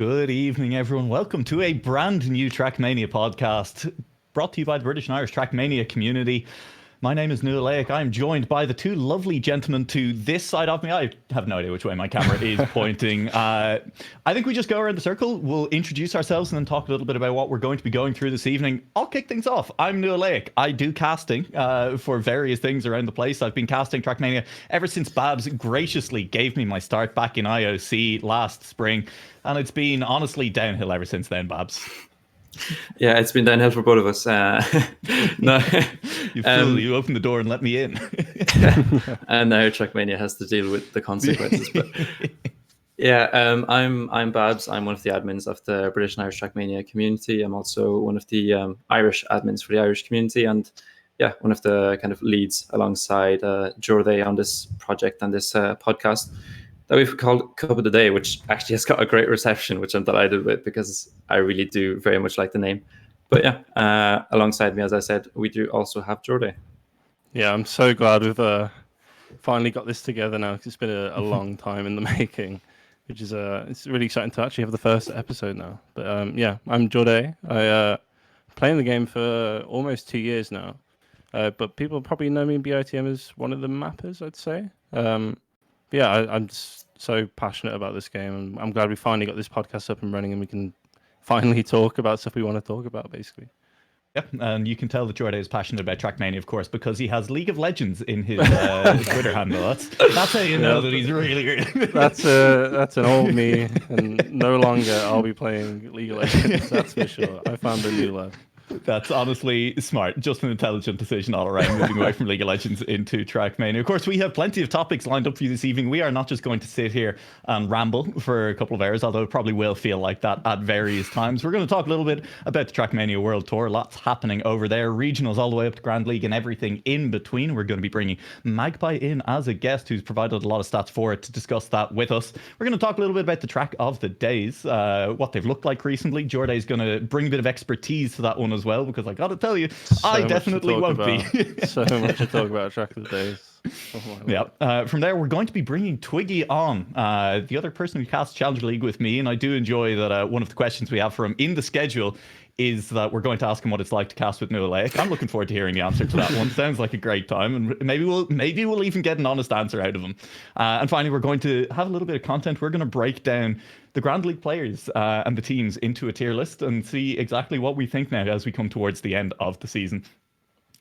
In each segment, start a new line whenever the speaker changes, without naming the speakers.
Good evening, everyone. Welcome to a brand new Trackmania podcast brought to you by the British and Irish Trackmania community. My name is Nualaoch. I am joined by the two lovely gentlemen to this side of me. I have no idea which way my camera is pointing. I think we just go around the circle. We'll introduce ourselves and then talk a little bit about what we're going to be going through this evening. I'll kick things off. I'm Nualaoch. I do casting for various things around the place. I've been casting Trackmania ever since Babz graciously gave me my start back in IOC last spring. And it's been honestly downhill ever since then, Babz.
Yeah, it's been downhill for both of us. No,
You fool, you opened the door and let me in.
and now Trackmania has to deal with the consequences. But yeah, I'm Babz. I'm one of the admins of the British and Irish Trackmania community. I'm also one of the Irish admins for the Irish community, and yeah, one of the kind of leads alongside Jorday on this project and this podcast that we've called Cuppa the Day, which actually has got a great reception, which I'm delighted with because I really do very much like the name. But yeah, alongside me, as I said, we do also have Jorday.
Yeah, I'm so glad we've finally got this together now because it's been a long time in the making, which is it's really exciting to actually have the first episode now. But yeah, I'm Jorday. I playing the game for almost 2 years now, but people probably know me in BITM as one of the mappers, I'd say. Yeah, I'm just so passionate about this game, and I'm glad we finally got this podcast up and running, and we can finally talk about stuff we want to talk about, basically.
Yep, and you can tell that Jorday is passionate about Trackmania, of course, because he has League of Legends in his Twitter handle. That's how you know that he's really.
That's an old me, and no longer I'll be playing League of Legends. That's for sure. I found a new love.
That's honestly smart. Just an intelligent decision all around, moving away from League of Legends into Trackmania. Of course, we have plenty of topics lined up for you this evening. We are not just going to sit here and ramble for a couple of hours, although it probably will feel like that at various times. We're going to talk a little bit about the Trackmania World Tour. Lots happening over there. Regionals all the way up to Grand League and everything in between. We're going to be bringing Magpie in as a guest who's provided a lot of stats for it to discuss that with us. We're going to talk a little bit about the track of the days, what they've looked like recently. Jorday's going to bring a bit of expertise to that one as well, because I got to tell you, I definitely won't be.
So much to talk about track of the days. Oh
yeah. From there, we're going to be bringing Twiggy on, the other person who casts Challenger League with me, and I do enjoy that one of the questions we have for him in the schedule is that we're going to ask him what it's like to cast with Nualaoch. I'm looking forward to hearing the answer to that one. Sounds like a great time, and maybe we'll even get an honest answer out of him. And finally, we're going to have a little bit of content. We're going to break down the Grand League players and the teams into a tier list and see exactly what we think now as we come towards the end of the season.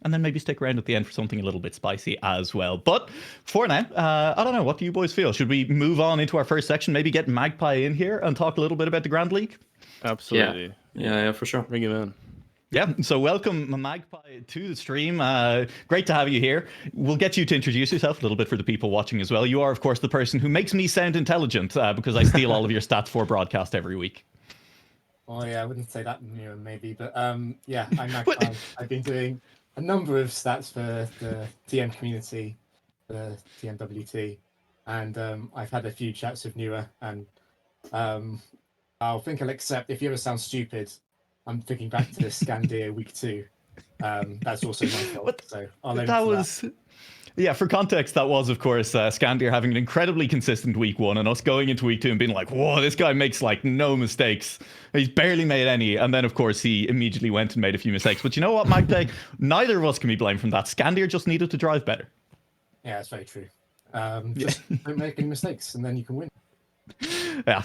And then maybe stick around at the end for something a little bit spicy as well. But for now, I don't know. What do you boys feel? Should we move on into our first section? Maybe get Magpie in here and talk a little bit about the Grand League?
Absolutely.
Yeah, for sure.
Bring him in.
Yeah, so welcome Magpie to the stream. Great to have you here. We'll get you to introduce yourself a little bit for the people watching as well. You are, of course, the person who makes me sound intelligent because I steal all of your stats for broadcast every week.
Oh yeah, I wouldn't say that, maybe, but yeah, I'm Magpie. I've been doing a number of stats for the TM community, the TMWT, and I've had a few chats with Newer, and I'll accept if you ever sound stupid. I'm thinking back to the Scandia week 2. That's also my fault. So I'll leave that.
Yeah, for context, that was, of course, Scandia having an incredibly consistent week 1 and us going into week 2 and being like, whoa, this guy makes like no mistakes. He's barely made any. And then, of course, he immediately went and made a few mistakes. But you know what, Magpie? Neither of us can be blamed from that. Scandia just needed to drive better.
Yeah, that's very true. Just don't make any mistakes and then you can win.
Yeah,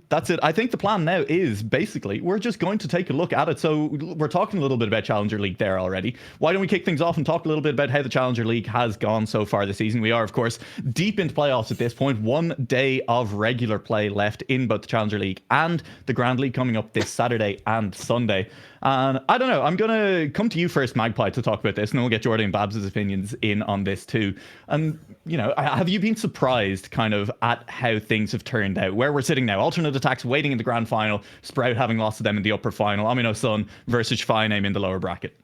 that's it. I think the plan now is basically we're just going to take a look at it. So we're talking a little bit about Challenger League there already. Why don't we kick things off and talk a little bit about how the Challenger League has gone so far this season? We are, of course, deep into playoffs at this point. 1 day of regular play left in both the Challenger League and the Grand League coming up this Saturday and Sunday. And I don't know, I'm going to come to you first, Magpie, to talk about this, and then we'll get Jorday and Babz's opinions in on this too. And, have you been surprised kind of at how things have turned out? Where we're sitting now, alternate attacks waiting in the grand final, Sprout having lost to them in the upper final, Amino Sun versus Fyname in the lower bracket.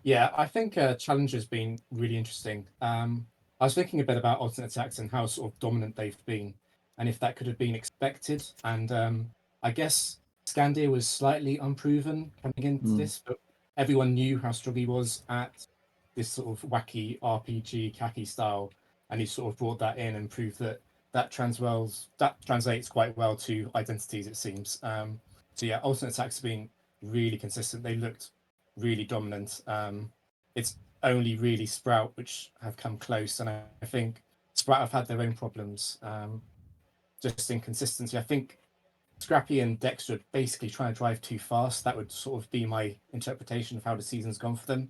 Yeah, I think Challenger's been really interesting. I was thinking a bit about alternate attacks and how sort of dominant they've been, and if that could have been expected. And I guess Scandia was slightly unproven coming into this, but everyone knew how strong he was at this sort of wacky RPG khaki style, and he sort of brought that in and proved that that translates quite well to identities, it seems. So yeah, alternate attacks have been really consistent. They looked really dominant. It's only really Sprout which have come close, and I think Sprout have had their own problems. Just inconsistency. I think Scrappy and Dexter are basically trying to drive too fast. That would sort of be my interpretation of how the season's gone for them.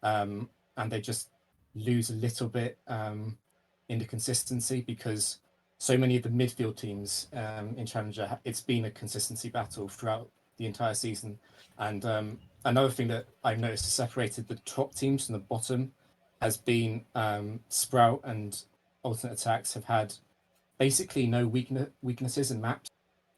And they just lose a little bit in the consistency, because so many of the midfield teams in Challenger, it's been a consistency battle throughout the entire season. And another thing that I've noticed has separated the top teams from the bottom has been Sprout and Alternate Attacks have had basically no weaknesses in maps,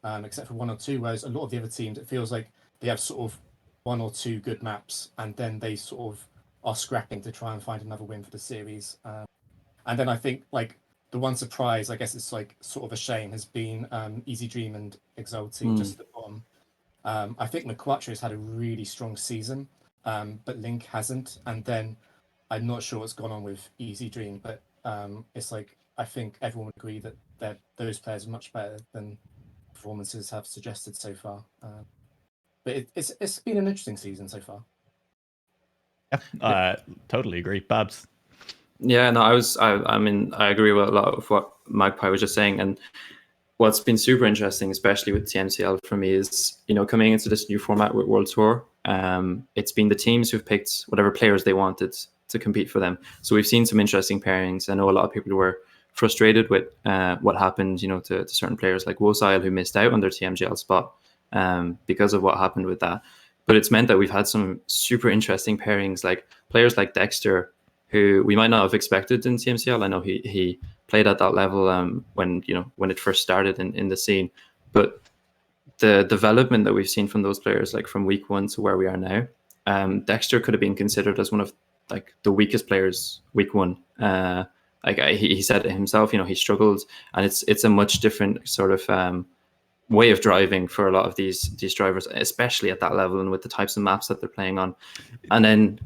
except for one or two, whereas a lot of the other teams, it feels like they have sort of one or two good maps, and then they sort of are scrapping to try and find another win for the series. And then I think like the one surprise, I guess it's like sort of a shame, has been Easy Dream and Exalty just at the bottom. I think McQuattro has had a really strong season, but Link hasn't. And then I'm not sure what's gone on with Easy Dream, but it's like I think everyone would agree that those players are much better than performances have suggested so far. But it's been an interesting season so far.
Yeah, totally agree. Babz.
Yeah, no, I mean, I agree with a lot of what Magpie was just saying. And what's been super interesting, especially with TMCL for me, is, you know, coming into this new format with World Tour, it's been the teams who've picked whatever players they wanted to compete for them. So we've seen some interesting pairings. I know a lot of people were frustrated with what happened, you know, to certain players like Wosile, who missed out on their TMGL spot because of what happened with that. But it's meant that we've had some super interesting pairings, like players like Dexter, who we might not have expected in TMCL. I know he played at that level when it first started in the scene, but the development that we've seen from those players, like from week 1 to where we are now, Dexter could have been considered as one of like the weakest players week 1. He said it himself, you know, he struggled, and it's a much different sort of way of driving for a lot of these drivers, especially at that level and with the types of maps that they're playing on. And then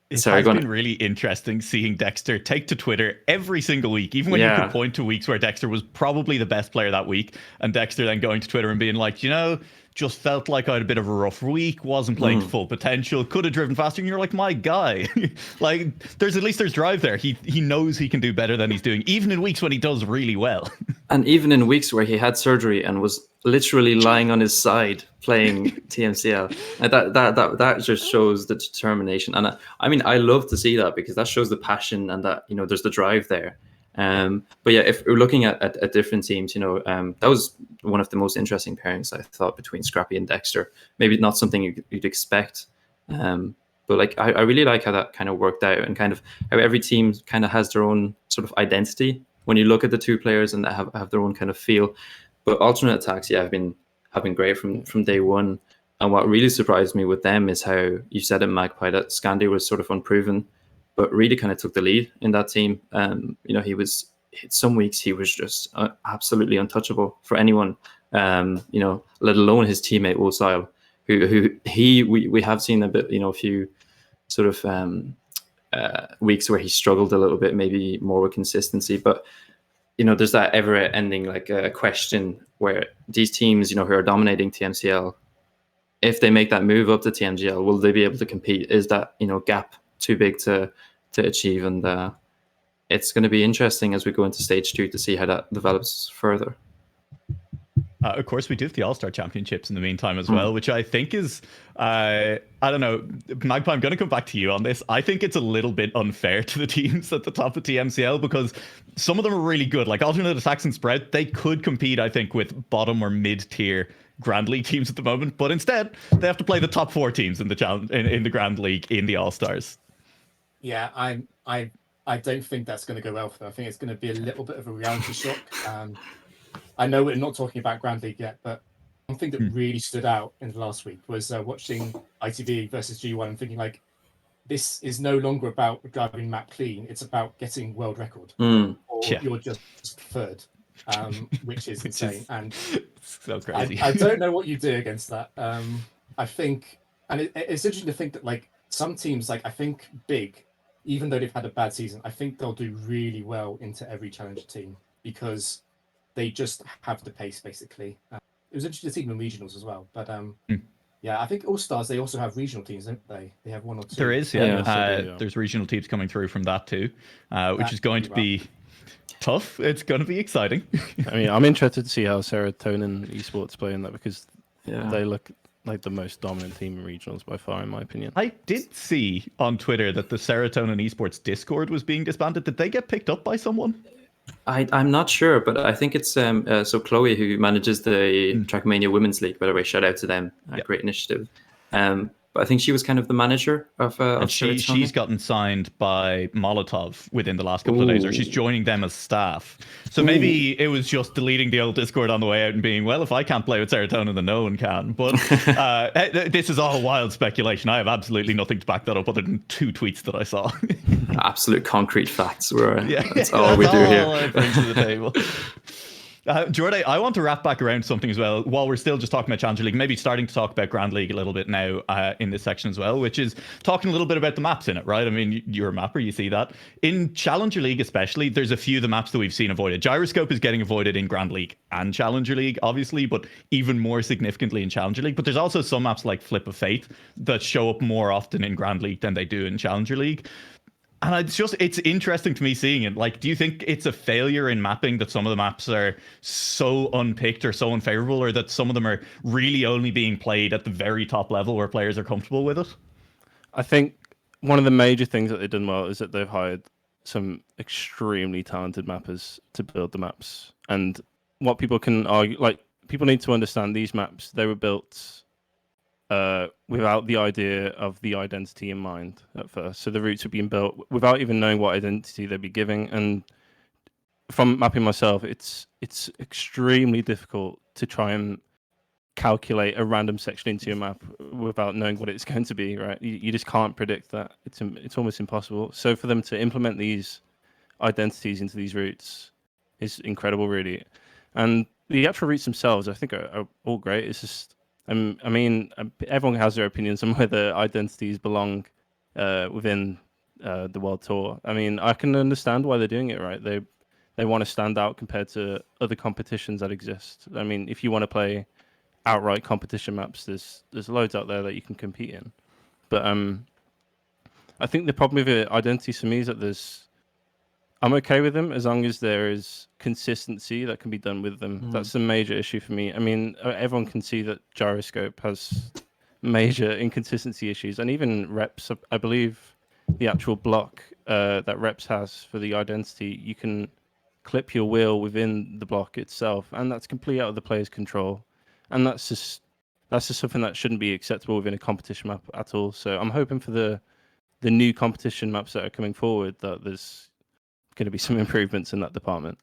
it has been really interesting seeing Dexter take to Twitter every single week, even when you could point to weeks where Dexter was probably the best player that week, and Dexter then going to Twitter and being like, you know, just felt like I had a bit of a rough week, wasn't playing to full potential, could have driven faster. And you're like, my guy, like there's drive there. He knows he can do better than he's doing, even in weeks when he does really well.
And even in weeks where he had surgery and was literally lying on his side playing TMCL, and that just shows the determination. And I mean, I love to see that, because that shows the passion and that, you know, there's the drive there. But yeah, if we're looking at different teams, you know, that was one of the most interesting pairings I thought between Scrappy and Dexter. Maybe not something you'd expect, but like I really like how that kind of worked out, and kind of how every team kind of has their own sort of identity when you look at the two players, and they have their own kind of feel. But alternate attacks, yeah, have been great from day one. And what really surprised me with them is how you said it, Magpie, that Scandi was sort of unproven, but really kind of took the lead in that team. You know, some weeks he was just absolutely untouchable for anyone. You know, let alone his teammate Wosile, who we have seen a bit, you know, a few sort of weeks where he struggled a little bit, maybe more with consistency. But you know, there's that ever-ending like a question where these teams, you know, who are dominating TMCL, if they make that move up to TMGL, will they be able to compete? Is that, you know, gap too big to achieve? And it's going to be interesting as we go into stage 2 to see how that develops further.
Of course, we do have the All-Star Championships in the meantime as well, which I think is, I don't know, Magpie, I'm going to come back to you on this. I think it's a little bit unfair to the teams at the top of TMCL, because some of them are really good. Like Alternate Attacks and Spread, they could compete, I think, with bottom or mid-tier Grand League teams at the moment, but instead they have to play the top 4 teams in the in the Grand League in the All-Stars.
Yeah, I don't think that's going to go well for them. I think it's going to be a little bit of a reality shock. I know we're not talking about Grand League yet, but one thing that really stood out in the last week was watching ITV versus G1 and thinking, like, this is no longer about driving map clean. It's about getting world record, or you're just third, which is insane. And
so crazy.
I don't know what you do against that. I think, and it's interesting to think that, like, some teams, like I think Big, even though they've had a bad season, I think they'll do really well into every challenger team, because they just have the pace basically. It was interesting to see them in regionals as well, but yeah, I think All Stars, they also have regional teams, don't they? They have one or two.
There is,
Yeah.
There's regional teams coming through from that too, which is going to be tough. It's going to be exciting.
I mean, I'm interested to see how Serotonin Esports play in that, because they look like the most dominant team in regionals by far, in my opinion.
I did see on Twitter that the Serotonin Esports Discord was being disbanded. Did they get picked up by someone?
I'm not sure, but I think it's so Chloe, who manages the Trackmania Women's League, by the way, shout out to them, great initiative. But I think she was kind of the manager of
and she's gotten signed by Molotov within the last couple of days, or she's joining them as staff. So maybe it was just deleting the old Discord on the way out and being, well, if I can't play with Serotonin, then no one can. But this is all wild speculation. I have absolutely nothing to back that up other than 2 tweets that I saw.
Absolute concrete facts. That's all we do here.
I bring to the table. Jorday, I want to wrap back around something as well, while we're still just talking about Challenger League, maybe starting to talk about Grand League a little bit now in this section as well, which is talking a little bit about the maps in it, right? I mean, you're a mapper, you see that. In Challenger League especially, there's a few of the maps that we've seen avoided. Gyroscope is getting avoided in Grand League and Challenger League, obviously, but even more significantly in Challenger League. But there's also some maps like Flip of Fate that show up more often in Grand League than they do in Challenger League. And it's interesting to me seeing it. Like, do you think it's a failure in mapping that some of the maps are so unpicked or so unfavorable, or that some of them are really only being played at the very top level where players are comfortable with it?
I think one of the major things that they've done well is that they've hired some extremely talented mappers to build the maps. And what people can argue, like, people need to understand these maps, they were built without the idea of the identity in mind at first. So the routes were being built without even knowing what identity they'd be giving. And from mapping myself, it's extremely difficult to try and calculate a random section into your map without knowing what it's going to be, right? You just can't predict that. It's almost impossible. So for them to implement these identities into these routes is incredible, really. And the actual routes themselves, I think, are all great. It's just, I mean, everyone has their opinions on whether identities belong within the World Tour. I mean, I can understand why they're doing it, right? They want to stand out compared to other competitions that exist. I mean, if you want to play outright competition maps, there's loads out there that you can compete in. But I think the problem with identities for me is that I'm okay with them as long as there is consistency that can be done with them. That's the major issue for me. I mean, everyone can see that Gyroscope has major inconsistency issues, and even Reps, I believe the actual block that Reps has for the identity, you can clip your wheel within the block itself, and that's completely out of the player's control. And that's just something that shouldn't be acceptable within a competition map at all. So I'm hoping for the new competition maps that are coming forward that there's going to be some improvements in that department.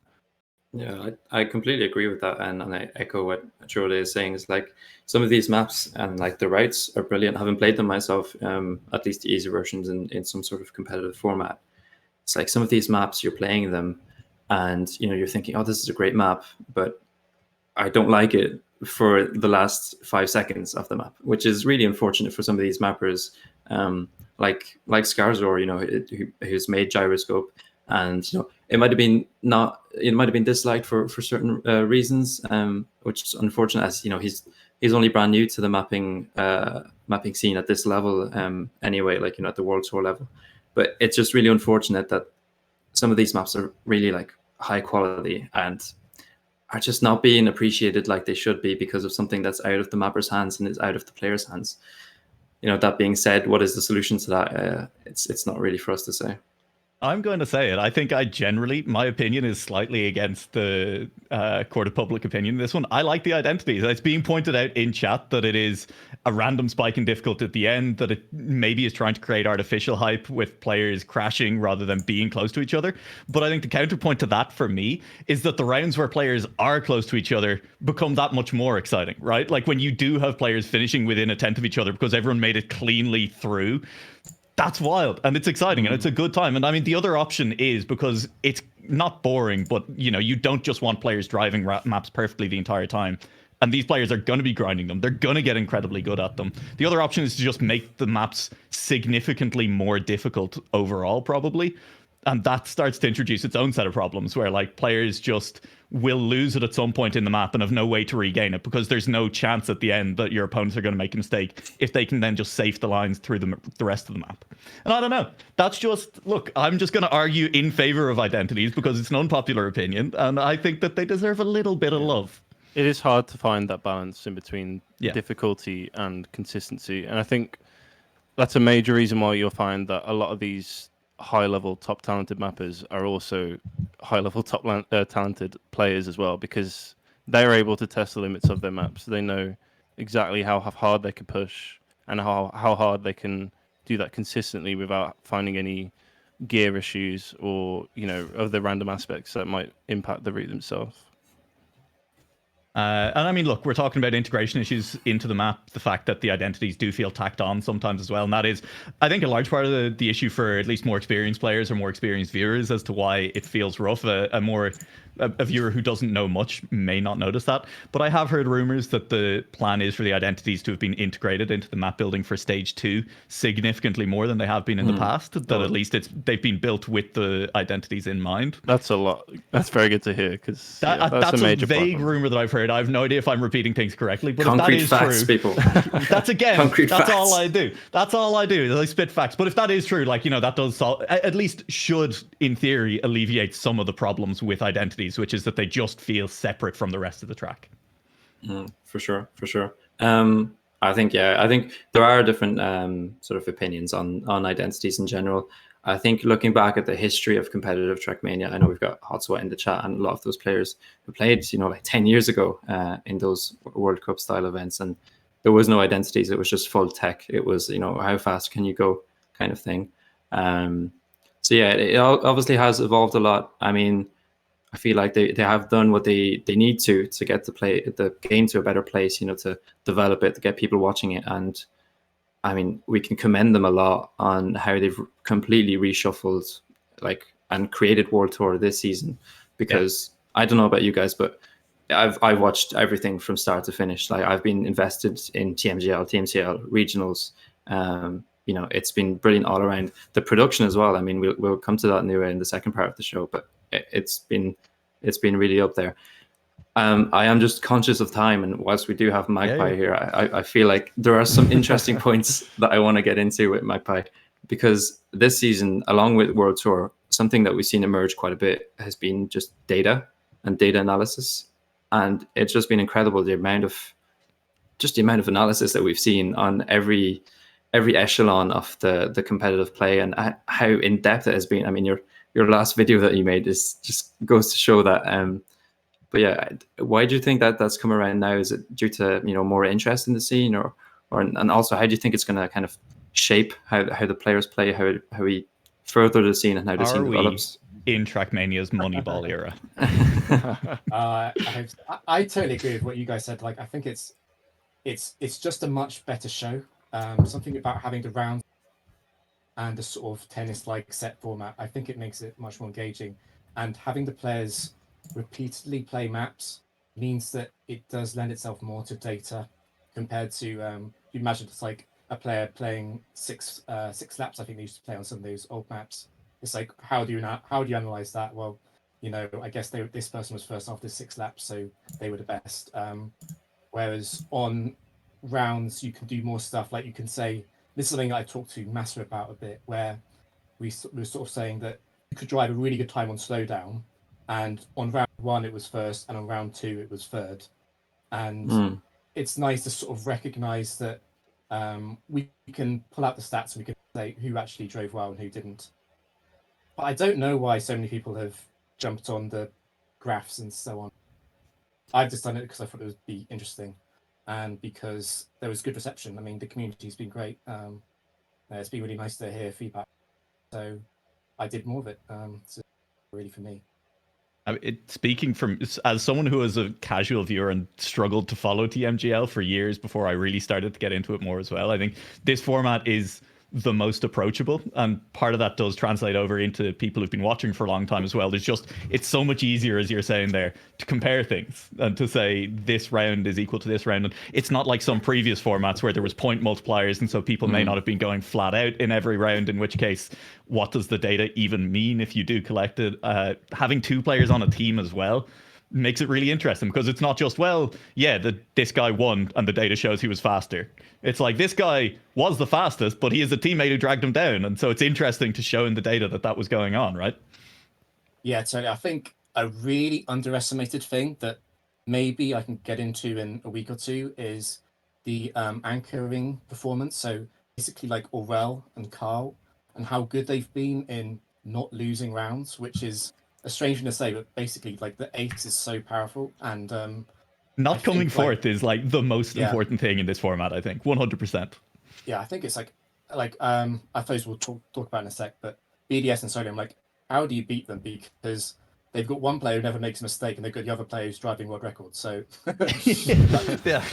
Yeah, I completely agree with that, and I echo what Jorday is saying. Is like some of these maps and like the routes are brilliant. I haven't played them myself, at least the easy versions in some sort of competitive format. It's like some of these maps, you're playing them and you're thinking, oh, this is a great map, but I don't like it for the last 5 seconds of the map, which is really unfortunate for some of these mappers, like Scarzor, who's made Gyroscope. And it might have been disliked for certain reasons, which is unfortunate, as he's only brand new to the mapping scene at this level, anyway, like at the World Tour level. But it's just really unfortunate that some of these maps are really like high quality and are just not being appreciated like they should be because of something that's out of the mapper's hands and is out of the player's hands. That being said, what is the solution to that? It's not really for us to say.
I'm going to say it. I think my opinion is slightly against the court of public opinion in this one. I like the identities. It's being pointed out in chat that it is a random spike in difficulty at the end, that it maybe is trying to create artificial hype with players crashing rather than being close to each other. But I think the counterpoint to that for me is that the rounds where players are close to each other become that much more exciting, right? Like when you do have players finishing within a tenth of each other because everyone made it cleanly through. That's wild, and it's exciting, and it's a good time. And I mean, the other option is, because it's not boring, but you don't just want players driving maps perfectly the entire time. And these players are going to be grinding them. They're going to get incredibly good at them. The other option is to just make the maps significantly more difficult overall, probably. And that starts to introduce its own set of problems where like players just will lose it at some point in the map and have no way to regain it because there's no chance at the end that your opponents are going to make a mistake if they can then just safe the lines through the rest of the map. And I don't know. That's just, look, I'm just going to argue in favor of identities because it's an unpopular opinion. And I think that they deserve a little bit of love.
It is hard to find that balance in between
Yeah.
difficulty and consistency. And I think that's a major reason why you'll find that a lot of these high-level, top talented mappers are also high-level, top talented players as well, because they're able to test the limits of their maps. They know exactly how hard they can push and how hard they can do that consistently without finding any gear issues or, you know, other random aspects that might impact the route themselves.
And I mean, look, we're talking about integration issues into the map, the fact that the identities do feel tacked on sometimes as well. And that is, I think, a large part of the issue for at least more experienced players or more experienced viewers as to why it feels rough. A viewer who doesn't know much may not notice that. But I have heard rumors that the plan is for the identities to have been integrated into the map building for stage 2 significantly more than they have been in the past. That at least they've been built with the identities in mind.
That's a lot. That's very good to hear because
that's
a major
vague
problem.
rumor that I've heard. I have no idea if I'm repeating things correctly, but
Concrete
if that is
facts,
true,
people.
that's again,
Concrete
that's
facts.
all I do. That's all I do. Is I spit facts. But if that is true, like, you know, that does solve, at least should, in theory, alleviate some of the problems with identities, which is that they just feel separate from the rest of the track.
For sure. I think there are different sort of opinions on identities in general. I think looking back at the history of competitive Trackmania, I know we've got Hot Sweat in the chat and a lot of those players who played, you know, like 10 years ago in those World Cup style events, and there was no identities. It was just full tech. It was, you know, how fast can you go kind of thing. So yeah, it obviously has evolved a lot. I mean, I feel like they have done what they need to get the game to a better place, you know, to develop it, to get people watching it. And I mean, we can commend them a lot on how they've completely reshuffled and created World Tour this season, because I don't know about you guys, but I've watched everything from start to finish. Like, I've been invested in TMGL, TMCL, regionals. You know, it's been brilliant all around. The production as well. I mean, we'll come to that in the second part of the show, but it's been really up there. I am just conscious of time, and whilst we do have Magpie here, I feel like there are some interesting points that I want to get into with Magpie, because this season, along with World Tour, something that we've seen emerge quite a bit has been just data and data analysis, and it's just been incredible the amount of analysis that we've seen on every echelon of the competitive play, and how in depth it has been. I mean, your last video that you made is just goes to show that. But yeah, why do you think that that's come around now? Is it due to, you know, more interest in the scene, or and also how do you think it's going to kind of shape how the players play, how we further the scene and how the scene develops?
In Trackmania's Moneyball era.
I totally agree with what you guys said. Like, I think it's just a much better show. Something about having the round and the sort of tennis-like set format, I think it makes it much more engaging. And having the players repeatedly play maps means that it does lend itself more to data compared to you imagine it's like a player playing six laps. I think they used to play on some of those old maps. It's like, how do you analyze that? Well, you know, I guess this person was first after 6 laps, so they were the best. Whereas on rounds, you can do more stuff. Like, you can say, this is something I talked to Massa about a bit, where we were sort of saying that you could drive a really good time on slowdown, and on round 1 it was first, and on round 2 it was third. And it's nice to sort of recognize that we can pull out the stats and we can say who actually drove well and who didn't. But I don't know why so many people have jumped on the graphs and so on. I've just done it because I thought it would be interesting, and because there was good reception. I mean, the community's been great. It's been really nice to hear feedback. So I did more of it. So really for me.
Speaking from as someone who was a casual viewer and struggled to follow TMGL for years before I really started to get into it more as well, I think this format is the most approachable, and part of that does translate over into people who've been watching for a long time as well. It's so much easier, as you're saying there, to compare things and to say this round is equal to this round. And it's not like some previous formats where there was point multipliers, and so people may not have been going flat out in every round, in which case, what does the data even mean if you do collect it? Having 2 players on a team as well makes it really interesting, because it's not just, well, yeah, this guy won and the data shows he was faster. It's like, this guy was the fastest, but he is a teammate who dragged him down. And so it's interesting to show in the data that was going on, right?
Yeah, totally. I think a really underestimated thing that maybe I can get into in a week or two is the anchoring performance. So basically like Aurel and Carl, and how good they've been in not losing rounds, which is a strange thing to say, but basically like the ace is so powerful. And
not coming fourth is like the most important thing in this format, I think. 100%.
Yeah, I think it's like I suppose we'll talk about in a sec, but BDS and Sodium, like, how do you beat them? Because they've got one player who never makes a mistake, and they've got the other player who's driving world records. So
yeah.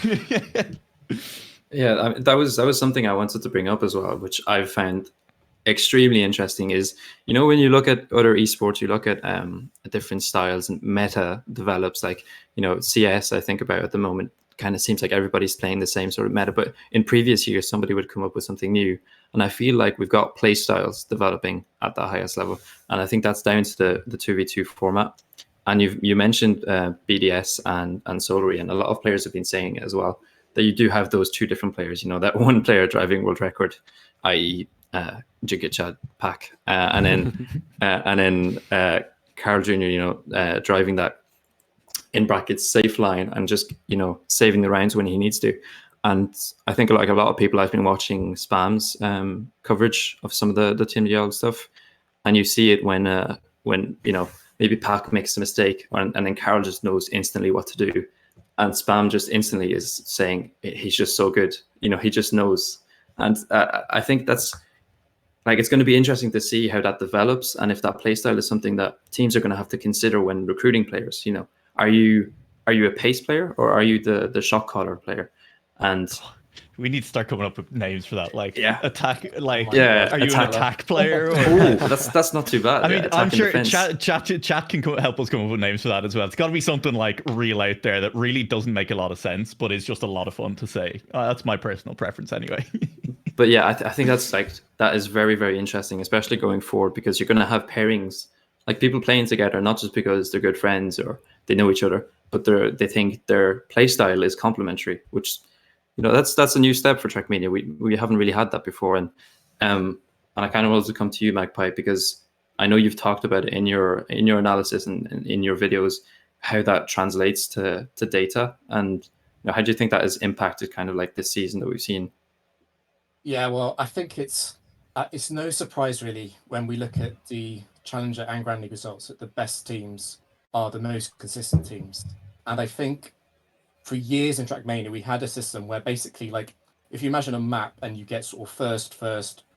Yeah, that was something I wanted to bring up as well, which I've found extremely interesting. Is, you know, when you look at other esports, you look at different styles and meta develops. Like, you know, CS, I think about at the moment, kind of seems like everybody's playing the same sort of meta, but in previous years somebody would come up with something new, and I feel like we've got play styles developing at the highest level, and I think that's down to the 2v2 format. And you mentioned BDS and Solary, and a lot of players have been saying it as well, that you do have those 2 different players, you know, that one player driving world record, i.e. Jigga Pack, and then Carl Jr., you know, driving that in brackets safe line and just, you know, saving the rounds when he needs to. And I think like a lot of people, I've been watching Spam's coverage of some of the TMCL stuff, and you see it when you know, maybe Pac makes a mistake, and then Carl just knows instantly what to do, and Spam just instantly is saying he's just so good, you know, he just knows. And I think that's like, it's going to be interesting to see how that develops, and if that playstyle is something that teams are going to have to consider when recruiting players. You know, are you a pace player, or are you the shot caller player? And
we need to start coming up with names for that, like attack, like
are
you an attack player? Or...
oh, that's not too bad.
I mean, I'm sure chat can help us come up with names for that as well. It's got to be something like real out there that really doesn't make a lot of sense, but is just a lot of fun to say. That's my personal preference anyway.
But yeah, I think that is very, very interesting, especially going forward, because you're going to have pairings, like people playing together, not just because they're good friends or they know each other, but they think their play style is complementary, which, you know, that's a new step for Trackmania. We haven't really had that before, and I kind of wanted to come to you, Magpie, because I know you've talked about it in your analysis and in your videos, how that translates to data, and, you know, how do you think that has impacted kind of like this season that we've seen?
Yeah, well, I think it's no surprise really when we look at the Challenger and Grand League results that the best teams are the most consistent teams. And I think for years in Trackmania, we had a system where basically, like, if you imagine a map and you get sort of first,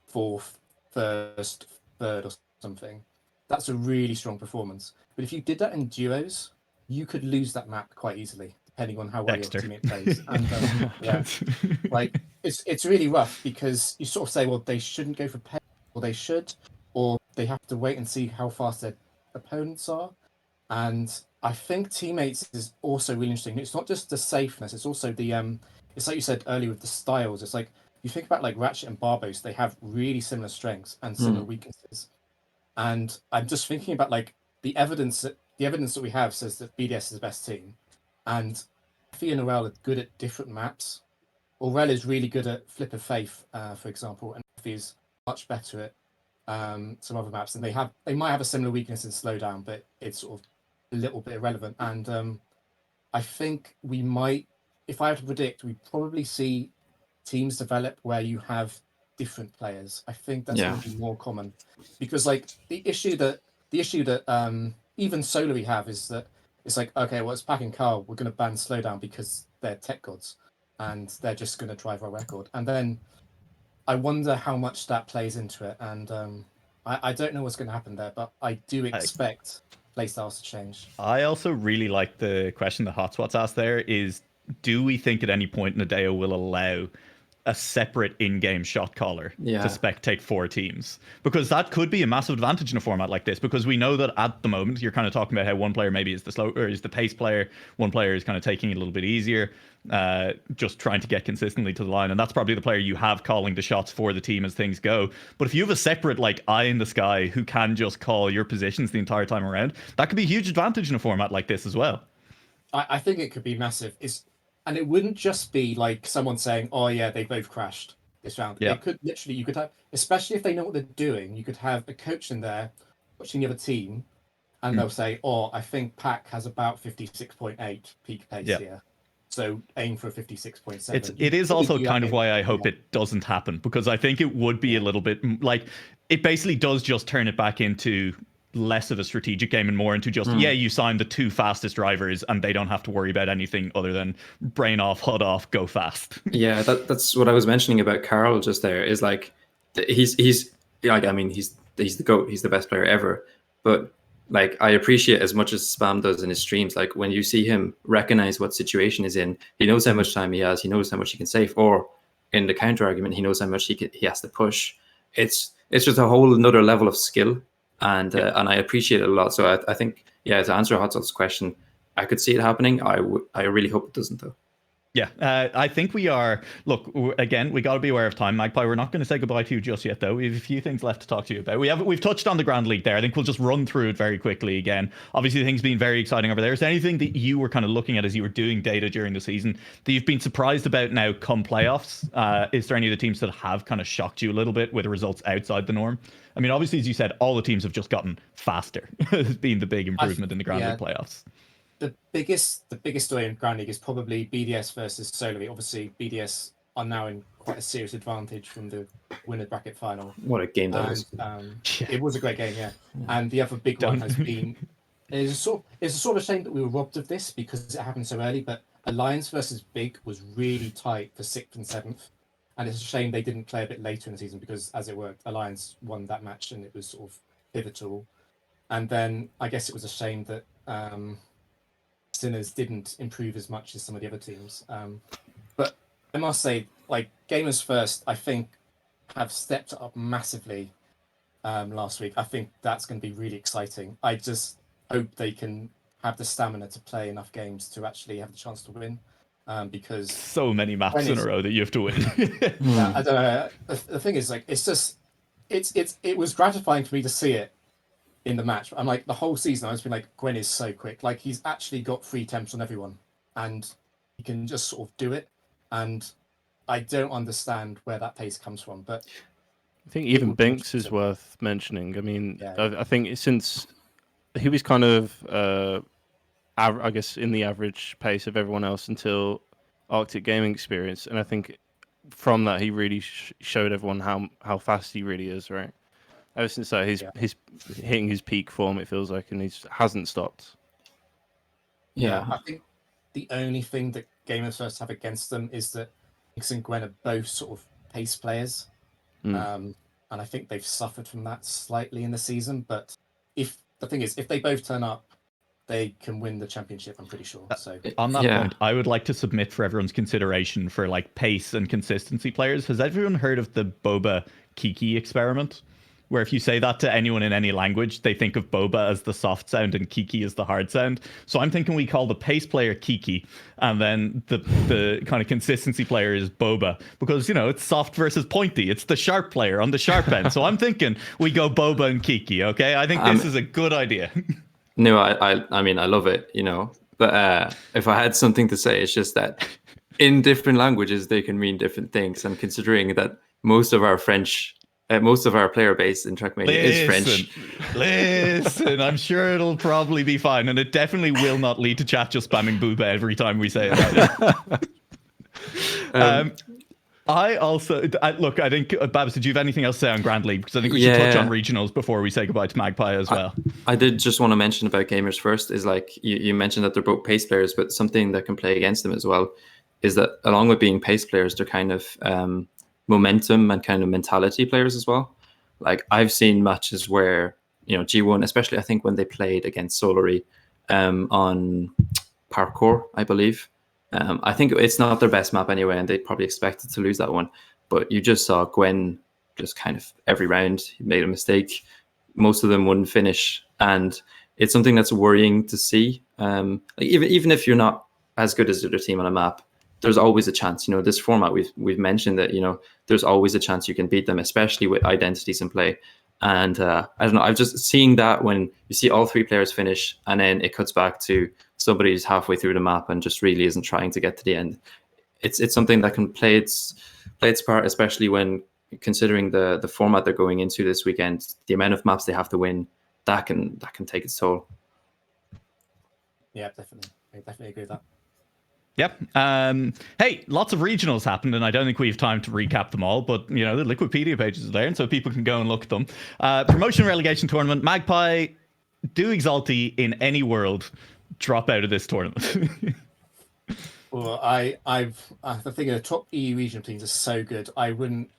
fourth, first, third or something, that's a really strong performance. But if you did that in duos, you could lose that map quite easily, depending on how well your teammate plays. And yeah, like, it's really rough, because you sort of say, well, they shouldn't go for pay, or they should, or they have to wait and see how fast their opponents are. And I think teammates is also really interesting. It's not just the safeness; it's also the it's like you said earlier with the styles. It's like, you think about like Ratchet and Barbos; they have really similar strengths and similar weaknesses. And I'm just thinking about like the evidence that we have says that BDS is the best team, and Xephyr and Aurel are good at different maps. Aurel is really good at Flip of Faith, for example, and Xephyr is much better at some other maps. And they might have a similar weakness in slowdown, but it's sort of a little bit irrelevant. And I think we might, if I have to predict, we probably see teams develop where you have different players. I think that's going to be more common, because like the issue that even solo we have is that it's like, okay, well, it's Pack and Carl, we're going to ban slowdown because they're tech gods and they're just going to drive our record. And then I wonder how much that plays into it. And I don't know what's going to happen there, but I do expect playstyles to change.
I also really like the question that Hotspots asked there is, do we think at any point Nadeo will allow a separate in-game shot caller
Yeah.
to spectate 4 teams, because that could be a massive advantage in a format like this, because we know that at the moment you're kind of talking about how one player maybe is the slow or is the pace player, one player is kind of taking it a little bit easier, just trying to get consistently to the line, and that's probably the player you have calling the shots for the team as things go. But if you have a separate like eye in the sky who can just call your positions the entire time around, that could be a huge advantage in a format like this as well.
I think it could be massive. And it wouldn't just be like someone saying, "Oh yeah, they both crashed this round."
Yeah.
It could literally, you could have, especially if they know what they're doing, you could have a coach in there watching the other team, and they'll say, "Oh, I think Pack has about 56.8 peak pace here, so aim for a 56.7."
It is also kind of why I hope it doesn't happen, because I think it would be a little bit like, it basically does just turn it back into less of a strategic game and more into just you sign the 2 fastest drivers and they don't have to worry about anything other than brain off, HUD off, go fast.
Yeah, that's what I was mentioning about Carl just there, is like he's like, I mean, he's the GOAT, he's the best player ever, but like I appreciate as much as Spam does in his streams, like when you see him recognize what situation he's in, he knows how much time he has, he knows how much he can save, or in the counter argument, he knows how much he has to push. It's just a whole another level of skill. And I appreciate it a lot. So I think, to answer Hot Sauce's question, I could see it happening. I really hope it doesn't, though.
Yeah, I think we are. Look, again, we got to be aware of time, Magpie. We're not going to say goodbye to you just yet, though. We have a few things left to talk to you about. We've touched on the Grand League there. I think we'll just run through it very quickly again. Obviously, things been very exciting over there. Is there anything that you were kind of looking at as you were doing data during the season that you've been surprised about now come playoffs? Is there any of the teams that have kind of shocked you a little bit with results outside the norm? I mean, obviously, as you said, all the teams have just gotten faster. Has been the big improvement in the Grand League playoffs.
The biggest story in Grand League is probably BDS versus Solary. Obviously, BDS are now in quite a serious advantage from the winner bracket final.
What a game that was!
It was a great game, yeah. And the other big one has been. It's a sort of shame that we were robbed of this because it happened so early. But Alliance versus Big was really tight for 6th and 7th, and it's a shame they didn't play a bit later in the season because, as it worked, Alliance won that match and it was sort of pivotal. And then I guess it was a shame that. Sinners didn't improve as much as some of the other teams. But I must say, like, Gamers First, I think, have stepped up massively last week. I think that's going to be really exciting. I just hope they can have the stamina to play enough games to actually have the chance to win. Because
so many maps in a row that you have to win.
I don't know. The thing is, like, it was gratifying for me to see it in the match. I'm like, the whole season I've been like, Gwen is so quick. Like, he's actually got 3 temps on everyone and he can just sort of do it. And I don't understand where that pace comes from. But
I think even Binks is worth mentioning. I mean, I think since he was kind of, I guess, in the average pace of everyone else until Arctic Gaming Experience. And I think from that, he really showed everyone how fast he really is, right? Ever since that, he's hitting his peak form, it feels like, and he hasn't stopped.
Yeah.
I think the only thing that Gamers First have against them is that Binks and Gwen are both sort of pace players. And I think they've suffered from that slightly in the season. But if they both turn up, they can win the championship, I'm pretty sure. So
on that point, I would like to submit for everyone's consideration for like pace and consistency players. Has everyone heard of the Boba Kiki experiment? Where if you say that to anyone in any language, they think of Boba as the soft sound and Kiki as the hard sound. So I'm thinking we call the pace player Kiki, and then the kind of consistency player is Boba, because, you know, it's soft versus pointy. It's the sharp player on the sharp end. So I'm thinking we go Boba and Kiki, okay? I think this is a good idea.
No, I mean, I love it, you know, but if I had something to say, it's just that in different languages, they can mean different things. And considering that most of our player base in Trackmania is French.
Listen, I'm sure it'll probably be fine. And it definitely will not lead to chat just spamming Booba every time we say it. I think, Babz, did you have anything else to say on Grand League? Because I think we should touch on regionals before we say goodbye to Magpie as well.
I did just want to mention about Gamers First is, like, you mentioned that they're both pace players, but something that can play against them as well is that along with being pace players, they're kind of momentum and kind of mentality players as well. Like, I've seen matches where, you know, G1, especially I think when they played against Solary on parkour, I believe, I think it's not their best map anyway, and they probably expected to lose that one. But you just saw Gwen just kind of every round he made a mistake. Most of them wouldn't finish, and it's something that's worrying to see. Like even if you're not as good as the other team on a map, there's always a chance. You know, this format we've mentioned that, you know, there's always a chance you can beat them, especially with identities in play. And I don't know, I've just seeing that when you see all 3 players finish and then it cuts back to somebody who's halfway through the map and just really isn't trying to get to the end. It's something that can play its part, especially when considering the format they're going into this weekend, the amount of maps they have to win, that can take its toll.
Yeah, definitely. I definitely agree with that.
Yep. Hey, lots of regionals happened, and I don't think we have time to recap them all, but, you know, the Liquipedia pages are there, and so people can go and look at them. Promotion relegation tournament. Magpie, do Exalti in any world drop out of this tournament?
Well, I think the top EU regional teams are so good. I wouldn't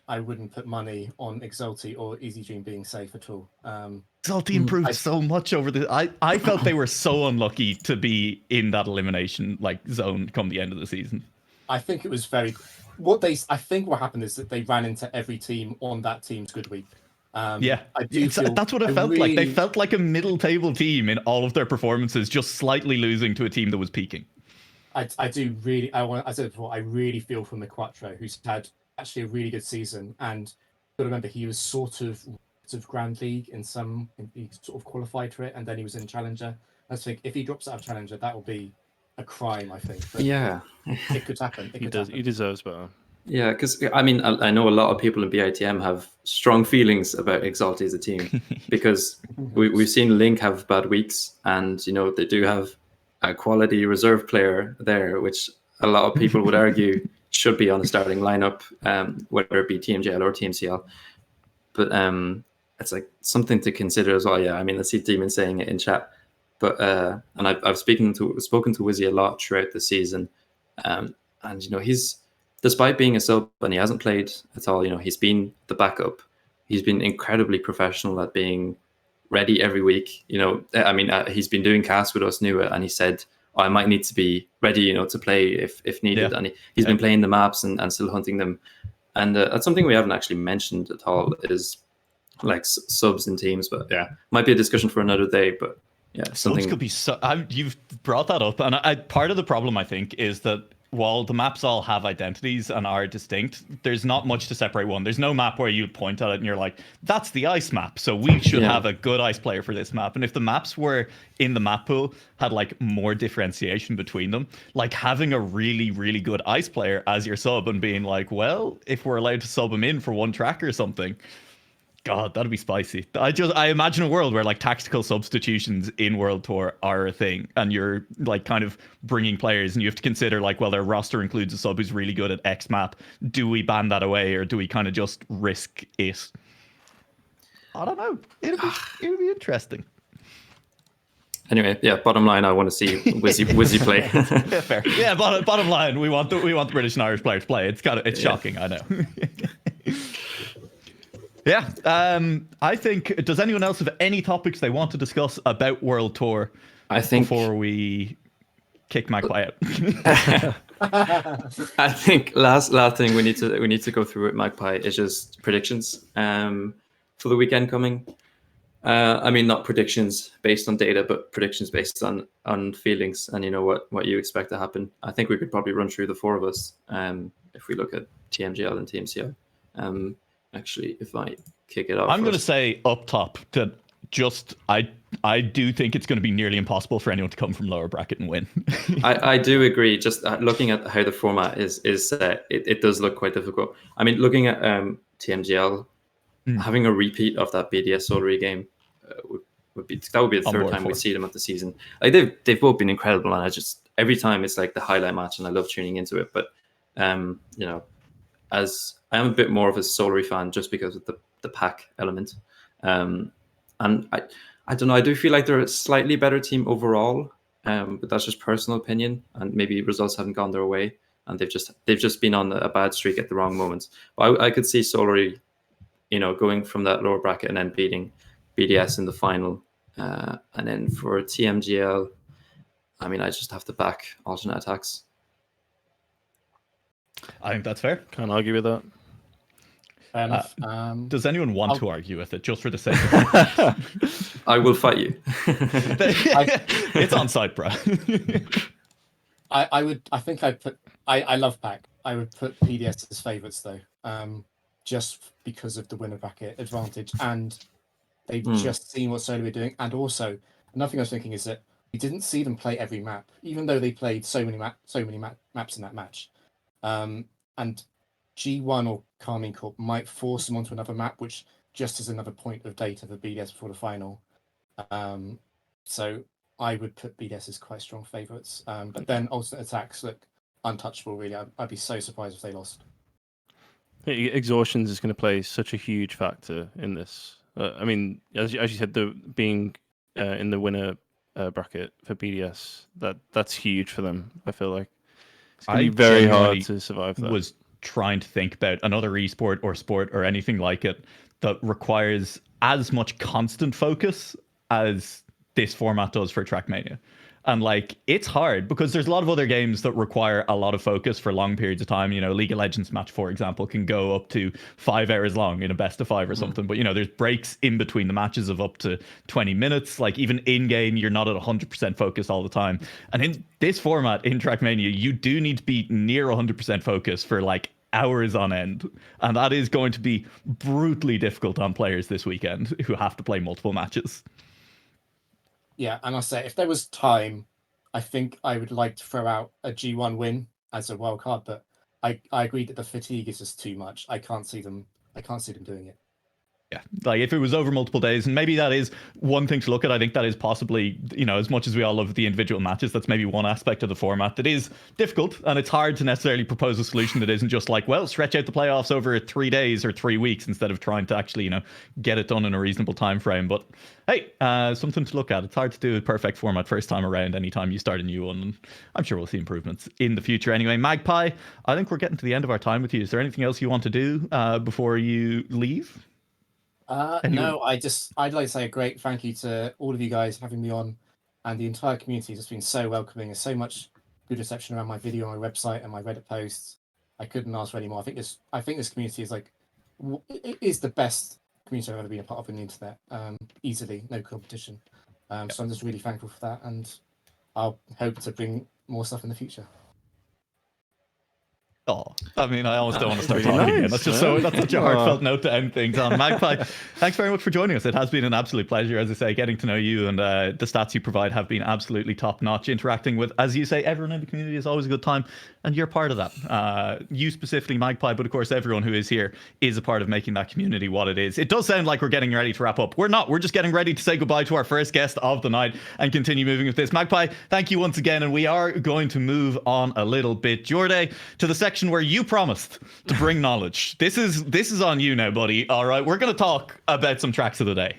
put money on Exalti or Easy Dream being safe at all.
Exalti improved so much over the. I felt they were so unlucky to be in that elimination zone come the end of the season.
I think it was I think what happened is that they ran into every team on that team's good week.
Yeah, that's what it felt like. They felt like a middle table team in all of their performances, just slightly losing to a team that was peaking.
I said before, I really feel for Quattro, who's had actually a really good season, and got to remember he was sort of Grand League he sort of qualified for it, and then he was in Challenger. I think if he drops out of Challenger, that will be a crime. I think. But
yeah,
it could happen.
He deserves better.
Yeah, because I mean, I know a lot of people in BITM have strong feelings about Exalti as a team because we've seen Link have bad weeks, and, you know, they do have a quality reserve player there, which a lot of people would argue should be on the starting lineup, whether it be TMJL or TMCL. But it's like something to consider as well. Yeah, I mean, I see Demon saying it in chat, but and I've spoken to Wizzy a lot throughout the season, and, you know, he's, despite being a sub and he hasn't played at all, you know, he's been the backup. He's been incredibly professional at being ready every week. You know, I mean, he's been doing casts with us new, and he said, I might need to be ready, you know, to play if needed. Yeah. And he's been playing the maps and still hunting them. And that's something we haven't actually mentioned at all, is like subs in teams. But yeah, might be a discussion for another day. But yeah, something
could be. You've brought that up, and part of the problem, I think, is that while the maps all have identities and are distinct, there's not much to separate one. There's no map where you point at it and you're like, that's the ice map, so we should have a good ice player for this map. And if the maps were in the map pool had like more differentiation between them, like having a really, really good ice player as your sub and being like, well, if we're allowed to sub him in for one track or something, God, that'd be spicy. I imagine a world where like tactical substitutions in World Tour are a thing, and you're like kind of bringing players, and you have to consider like, well, their roster includes a sub who's really good at X map. Do we ban that away, or do we kind of just risk it? I don't know. It'll be interesting.
Anyway, yeah. Bottom line, I want to see Wizzy play.
Yeah, fair. Yeah. Bottom line, we want the British and Irish players to play. It's shocking. I know. Yeah, I think, does anyone else have any topics they want to discuss about World Tour before we kick Magpie out?
I think last thing we need to go through with Magpie is just predictions for the weekend coming. I mean, not predictions based on data, but predictions based on feelings and, you know, what you expect to happen. I think we could probably run through the four of us if we look at TMGL and TMCL. Actually, if I kick it off,
I'm going to say up top that I do think it's going to be nearly impossible for anyone to come from lower bracket and win.
I do agree. Just looking at how the format is set, it does look quite difficult. I mean, looking at TMGL, having a repeat of that BDS Solary game would be the third time we see them at the season. Like they've both been incredible, and I just every time it's like the highlight match, and I love tuning into it. But you know, as I am a bit more of a Solary fan just because of the pack element. And I don't know, I do feel like they're a slightly better team overall, but that's just personal opinion, and maybe results haven't gone their way, and they've just been on a bad streak at the wrong moments. But I could see Solary, you know, going from that lower bracket and then beating BDS in the final. And then for TMGL, I mean, I just have to back alternate attacks.
I think that's fair.
Can't argue with that.
Fair enough.
Does anyone want to argue with it, just for the sake of
I will fight you.
it's on site, bro.
I think I'd put. I love Pack. I would put PDS as favourites though, just because of the winner bracket advantage, and they've just seen what Solo were doing, and also another thing I was thinking is that we didn't see them play every map, even though they played so many maps in that match, and G1 or Carmine Corp might force them onto another map, which just is another point of data for BDS before the final. So I would put BDS as quite strong favourites. But then alternate attacks look untouchable, really. I'd be so surprised if they lost.
Exhaustions is going to play such a huge factor in this. I mean, as you said, being in the winner bracket for BDS, that's huge for them. I feel like it's going to be very hard to survive that.
Was trying to think about another esport or sport or anything like it that requires as much constant focus as this format does for Trackmania. And like, it's hard because there's a lot of other games that require a lot of focus for long periods of time. You know, League of Legends match, for example, can go up to 5 hours long in a best of 5 or something. But, you know, there's breaks in between the matches of up to 20 minutes. Like, even in game, you're not at 100% focus all the time. And in this format, in Trackmania, you do need to be near 100% focus for like hours on end. And that is going to be brutally difficult on players this weekend who have to play multiple matches.
Yeah, and I'll say if there was time, I think I would like to throw out a G1 win as a wild card, but I agree that the fatigue is just too much. I can't see them doing it.
Yeah, like if it was over multiple days, and maybe that is one thing to look at. I think that is possibly, you know, as much as we all love the individual matches, that's maybe one aspect of the format that is difficult, and it's hard to necessarily propose a solution that isn't just like, well, stretch out the playoffs over 3 days or 3 weeks instead of trying to actually, you know, get it done in a reasonable time frame. But hey, something to look at. It's hard to do a perfect format first time around anytime you start a new one, and I'm sure we'll see improvements in the future. Anyway, Magpie, I think we're getting to the end of our time with you. Is there anything else you want to do before you leave?
No, I'd like to say a great thank you to all of you guys having me on, and the entire community has just been so welcoming. There's so much good reception around my video on my website and my Reddit posts. I couldn't ask for any more. I think this community is like, it is the best community I've ever been a part of on the internet. Easily, no competition. So I'm just really thankful for that, and I'll hope to bring more stuff in the future.
Oh, I mean, I almost don't want to start
Really
talking again.
nice,
That's such a heartfelt note to end things on. Magpie, thanks very much for joining us. It has been an absolute pleasure, as I say, getting to know you, and the stats you provide have been absolutely top notch. Interacting with, as you say, everyone in the community is always a good time, and you're part of that. You specifically, Magpie, but of course, everyone who is here is a part of making that community what it is. It does sound like we're getting ready to wrap up. We're not. We're just getting ready to say goodbye to our first guest of the night and continue moving with this. Magpie, thank you once again, and we are going to move on a little bit, Jorday, to the section where you promised to bring knowledge. This is on you now, buddy. All right, we're going to talk about some tracks of the day.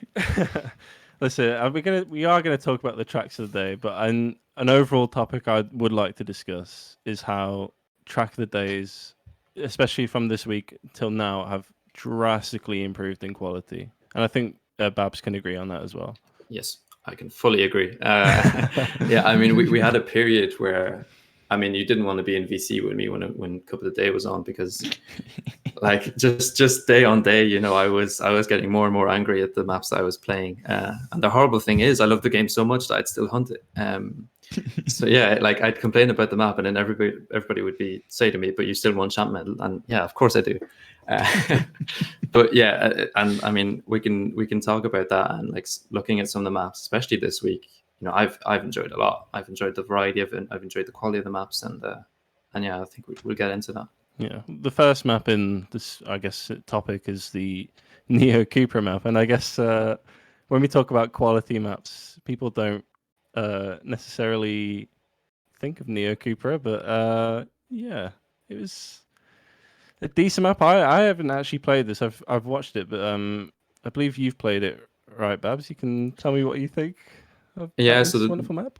Listen, we are gonna talk about the tracks of the day, but an overall topic I would like to discuss is how track of the days, especially from this week till now, have drastically improved in quality, and I think Babz can agree on that as well.
Yes, I can fully agree. Yeah, I mean, we had a period where, I mean, you didn't want to be in VC with me when Cuppa the Day was on, because like just day on day, you know, I was getting more and more angry at the maps I was playing. And the horrible thing is, I love the game so much that I'd still hunt it. So yeah, like I'd complain about the map, and then everybody would say to me, "But you still won champ medal." And yeah, of course I do. But yeah, and I mean, we can talk about that, and like looking at some of the maps, especially this week. You know, I've enjoyed a lot. I've enjoyed the variety of it. I've enjoyed the quality of the maps, and yeah, I think we'll get into that.
Yeah, the first map in this, I guess, topic is the Neo Cupra map, and I guess when we talk about quality maps, people don't necessarily think of Neo Cupra, but yeah, it was a decent map. I haven't actually played this. I've watched it, but I believe you've played it, right, Babz? You can tell me what you think.
Yeah,
this
so the
wonderful map.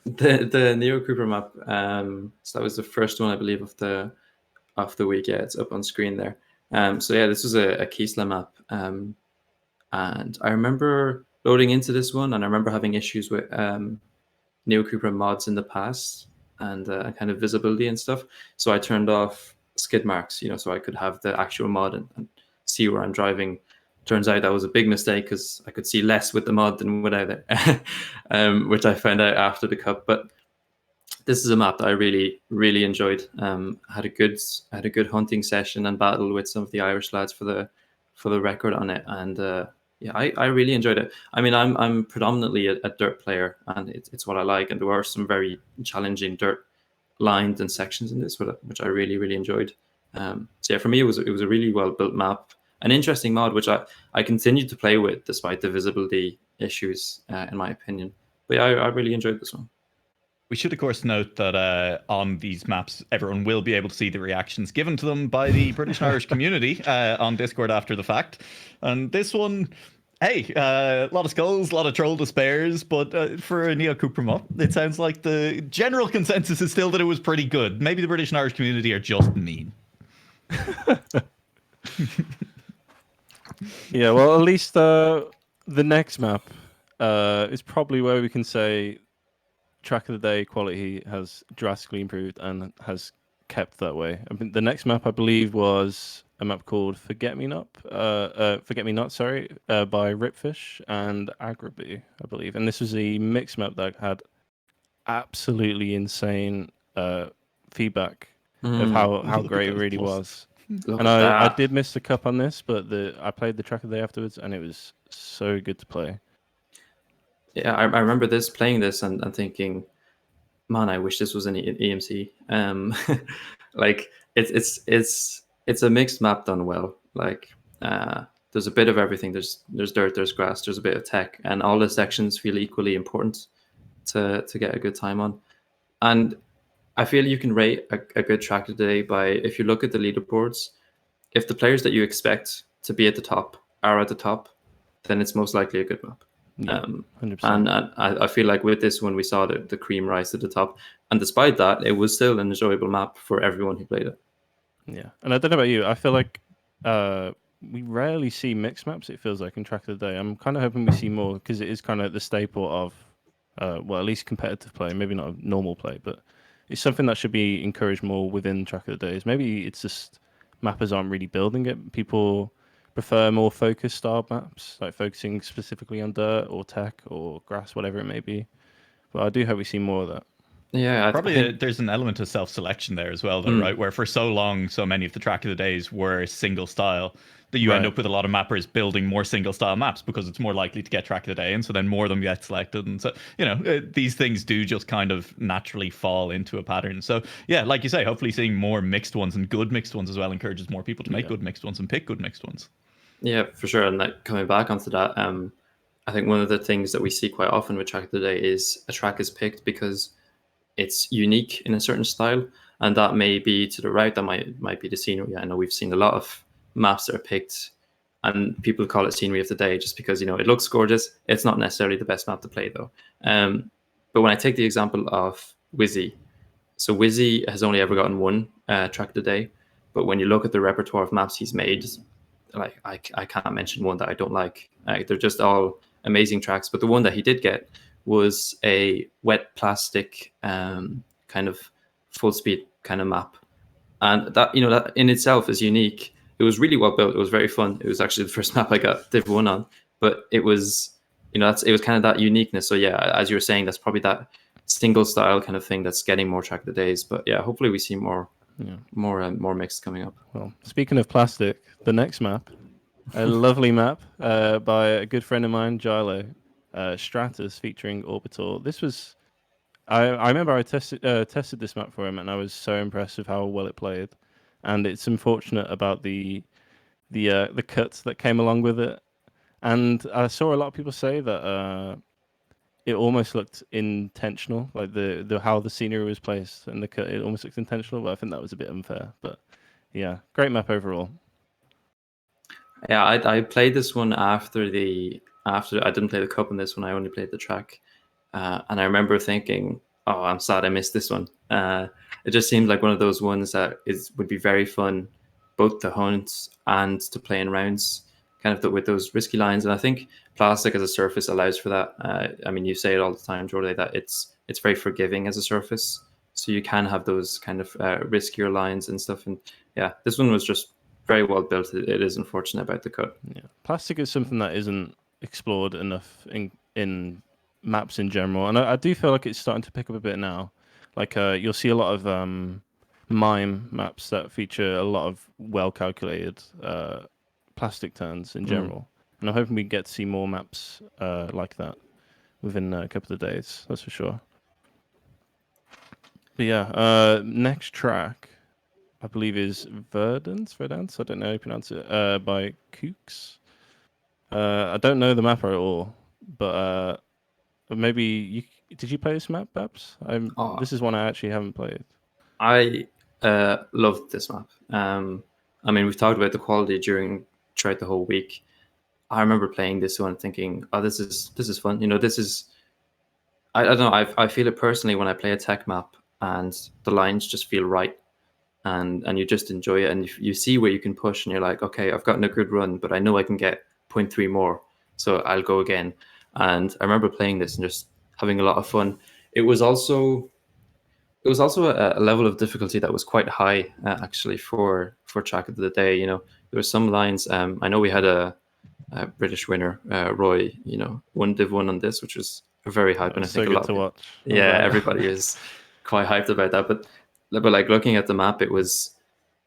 The Neo Cupra map. So that was the first one, I believe, of the week. Yeah, it's up on screen there. So yeah, this was a Keysla map. And I remember loading into this one, and I remember having issues with Neo Cupra mods in the past, and kind of visibility and stuff. So I turned off skid marks, so I could have the actual mod and see where I'm driving. Turns out that was a big mistake because I could see less with the mod than without it, which I found out after the Cup. But this is a map that I really, really enjoyed. Had a good hunting session and battle with some of the Irish lads for the record on it, and I really enjoyed it. I mean, I'm predominantly a dirt player, and it's what I like. And there are some very challenging dirt lines and sections in this, which I really, really enjoyed. So yeah, for me, it was a really well built map, an interesting mod, which I continued to play with despite the visibility issues, in my opinion. But yeah, I really enjoyed this one.
We should, of course, note that on these maps, everyone will be able to see the reactions given to them by the British and Irish community on Discord after the fact. And this one, hey, a lot of skulls, a lot of troll despairs, but for a Neo Cupra map, it sounds like the general consensus is still that it was pretty good. Maybe the British and Irish community are just mean.
Yeah, well, at least the next map is probably where we can say track of the day quality has drastically improved and has kept that way. I mean, the next map I believe was a map called Forget Me Not, by Ripfish and Agrabee, I believe. And this was a mixed map that had absolutely insane feedback of how great it really was. And I did miss the Cup on this, but I played the track of the day afterwards, and it was so good to play.
Yeah, I remember playing this and thinking, man, I wish this was an EMC. Like it's a mixed map done well. Like there's a bit of everything. There's dirt, there's grass, there's a bit of tech, and all the sections feel equally important to get a good time on. And I feel you can rate a good track today by, if you look at the leaderboards, if the players that you expect to be at the top are at the top, then it's most likely a good map.
Yeah, 100%.
And I feel like with this one, we saw the cream rise to the top. And despite that, it was still an enjoyable map for everyone who played it.
Yeah, and I don't know about you. I feel like we rarely see mixed maps, it feels like, in Track of the Day. I'm kind of hoping we see more, because it is kind of the staple of, well, at least competitive play, maybe not normal play, but it's something that should be encouraged more within Track of the Days. Maybe it's just mappers aren't really building it. People prefer more focused style maps, like focusing specifically on dirt or tech or grass, whatever it may be. But I do hope we see more of that.
Yeah,
Probably there's an element of self-selection there as well, though, right? Where for so long, so many of the Track of the Days were single style, that you end up with a lot of mappers building more single style maps because it's more likely to get Track of the Day, and so then more of them get selected. And so, these things do just kind of naturally fall into a pattern. So yeah, like you say, hopefully seeing more mixed ones and good mixed ones as well encourages more people to make good mixed ones and pick good mixed ones.
Yeah, for sure. And like, coming back onto that, I think one of the things that we see quite often with Track of the Day is a track is picked because it's unique in a certain style, and that may be to the right, that might be the scenery. I know we've seen a lot of maps that are picked and people call it scenery of the day just because, it looks gorgeous. It's not necessarily the best map to play, though. But when I take the example of Wizzy, so Wizzy has only ever gotten one Track of the Day, but when you look at the repertoire of maps he's made, like I can't mention one that I don't like. They're just all amazing tracks. But the one that he did get was a wet plastic kind of full speed kind of map, and that that in itself is unique. It was really well built. It was very fun. It was actually the first map I got Div 1 on, but it was it was kind of that uniqueness. So yeah, as you were saying, that's probably that single style kind of thing that's getting more Track of the Days. But yeah, hopefully we see more mixed coming up.
Well, speaking of plastic, the next map, a lovely map by a good friend of mine, Gilo, Stratus, featuring Orbital. This was, I remember I tested this map for him, and I was so impressed with how well it played. And it's unfortunate about the cuts that came along with it. And I saw a lot of people say that it almost looked intentional, like the how the scenery was placed and the cut. It almost looked intentional, but I think that was a bit unfair. But yeah, great map overall.
Yeah, I played this one after I didn't play the Cup on this one. I only played the track, and I remember thinking, "Oh, I'm sad I missed this one." It just seemed like one of those ones that would be very fun, both to hunt and to play in rounds, kind of with those risky lines. And I think plastic as a surface allows for that. I mean, you say it all the time, Jorday, that it's very forgiving as a surface. so you can have those kind of riskier lines and stuff. And yeah, this one was just very well built. It is unfortunate about the cut.
Yeah, plastic is something that isn't explored enough in maps in general, and I do feel like it's starting to pick up a bit now. Like you'll see a lot of mime maps that feature a lot of well calculated plastic turns in general, and I'm hoping we get to see more maps like that within a couple of days. That's for sure. But yeah, next track I believe is Verdance. I don't know how you pronounce it. By Kooks. I don't know the map at all, but maybe did you play this map, Babz? This is one I actually haven't played.
I loved this map. I mean, we've talked about the quality throughout the whole week. I remember playing this one, thinking, "Oh, this is fun." You know, this is. I don't know. I feel it personally when I play a tech map, and the lines just feel right, and you just enjoy it, and you see where you can push, and you're like, "Okay, I've gotten a good run, but I know I can get 0.3 more, so I'll go again." And I remember playing this and just having a lot of fun. It was also a level of difficulty that was quite high, actually, for track of the day. You know, there were some lines. I know we had a British winner, Roy. You know, won Div 1 on this, which was very hype, and I think
so
a
good
lot
to watch.
yeah, everybody is quite hyped about that. But like looking at the map, it was.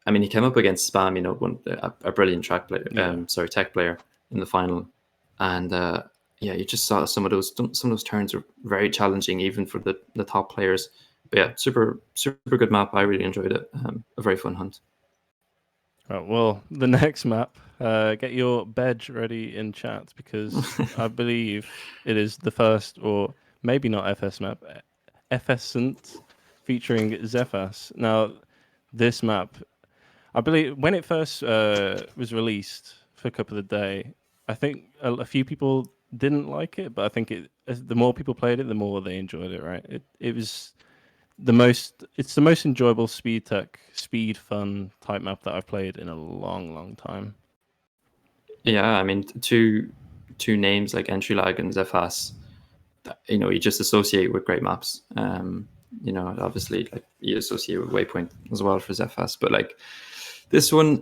I mean, he came up against Spam. You know, a brilliant track player. Tech player in the final, and yeah, you just saw some of those turns are very challenging, even for the top players. But yeah, super good map. I really enjoyed it. A very fun hunt.
Right, well, the next map, get your badge ready in chat, because I believe it is the first, or maybe not FS map, Efficient, featuring Xephyr. Now, this map, I believe when it first was released for Cuppa of the Day, I think a few people didn't like it, but I think the more people played it, the more they enjoyed it. Right? It was it's the most enjoyable speed fun type map that I've played in a long time.
Yeah, I mean, two names like Entrylag and Xephyr, you know, you just associate with great maps. You know, obviously, like you associate with Waypoint as well for Xephyr, but like this one,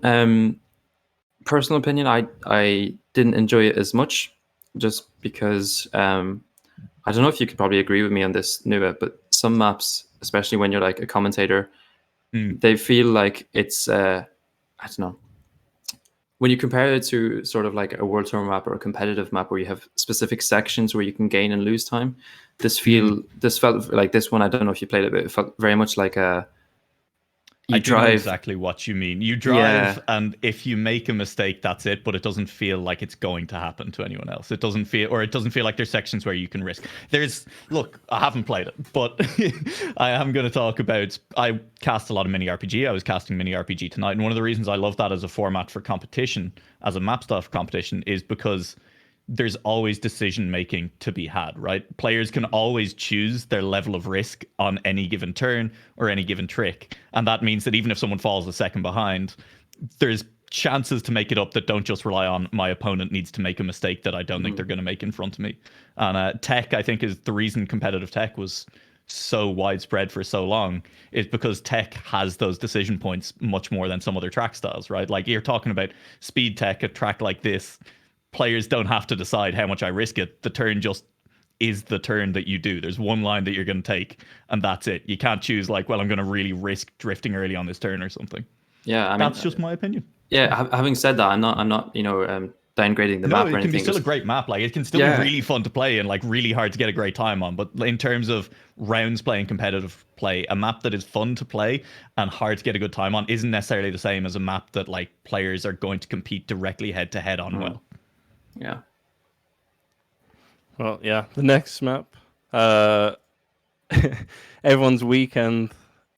personal opinion, I didn't enjoy it as much, just because I don't know if you could probably agree with me on this, Nuala, but some maps, especially when you're like a commentator, they feel like it's I don't know. When you compare it to sort of like a World Tour map or a competitive map where you have specific sections where you can gain and lose time, this felt like this one. I don't know if you played it, but it felt very much like a.
I do know exactly what you mean. You drive, and if you make a mistake, that's it. But it doesn't feel like it's going to happen to anyone else. It doesn't feel like there's sections where you can risk. Look, I haven't played it, but I am going to talk about. I cast a lot of mini RPG. I was casting mini RPG tonight, and one of the reasons I love that as a format for competition, as a map stuff competition, is because there's always decision making to be had, right? Players can always choose their level of risk on any given turn or any given trick. And that means that even if someone falls a second behind, there's chances to make it up that don't just rely on my opponent needs to make a mistake that I don't think they're going to make in front of me. And tech, I think, is the reason competitive tech was so widespread for so long, is because tech has those decision points much more than some other track styles, right? Like you're talking about speed tech, a track like this, players don't have to decide how much I risk it. The turn just is the turn that you do. There's one line that you're going to take, and that's it. You can't choose like, well, I'm going to really risk drifting early on this turn or something.
Yeah, I mean,
that's just my opinion.
Yeah, having said that, I'm not, you know, downgrading the map or anything.
No, it can be still a great map. Like it can still be really fun to play and like really hard to get a great time on. But in terms of rounds playing competitive play, a map that is fun to play and hard to get a good time on isn't necessarily the same as a map that like players are going to compete directly head to head on. Well.
Yeah.
Well, yeah. The next map, everyone's weekend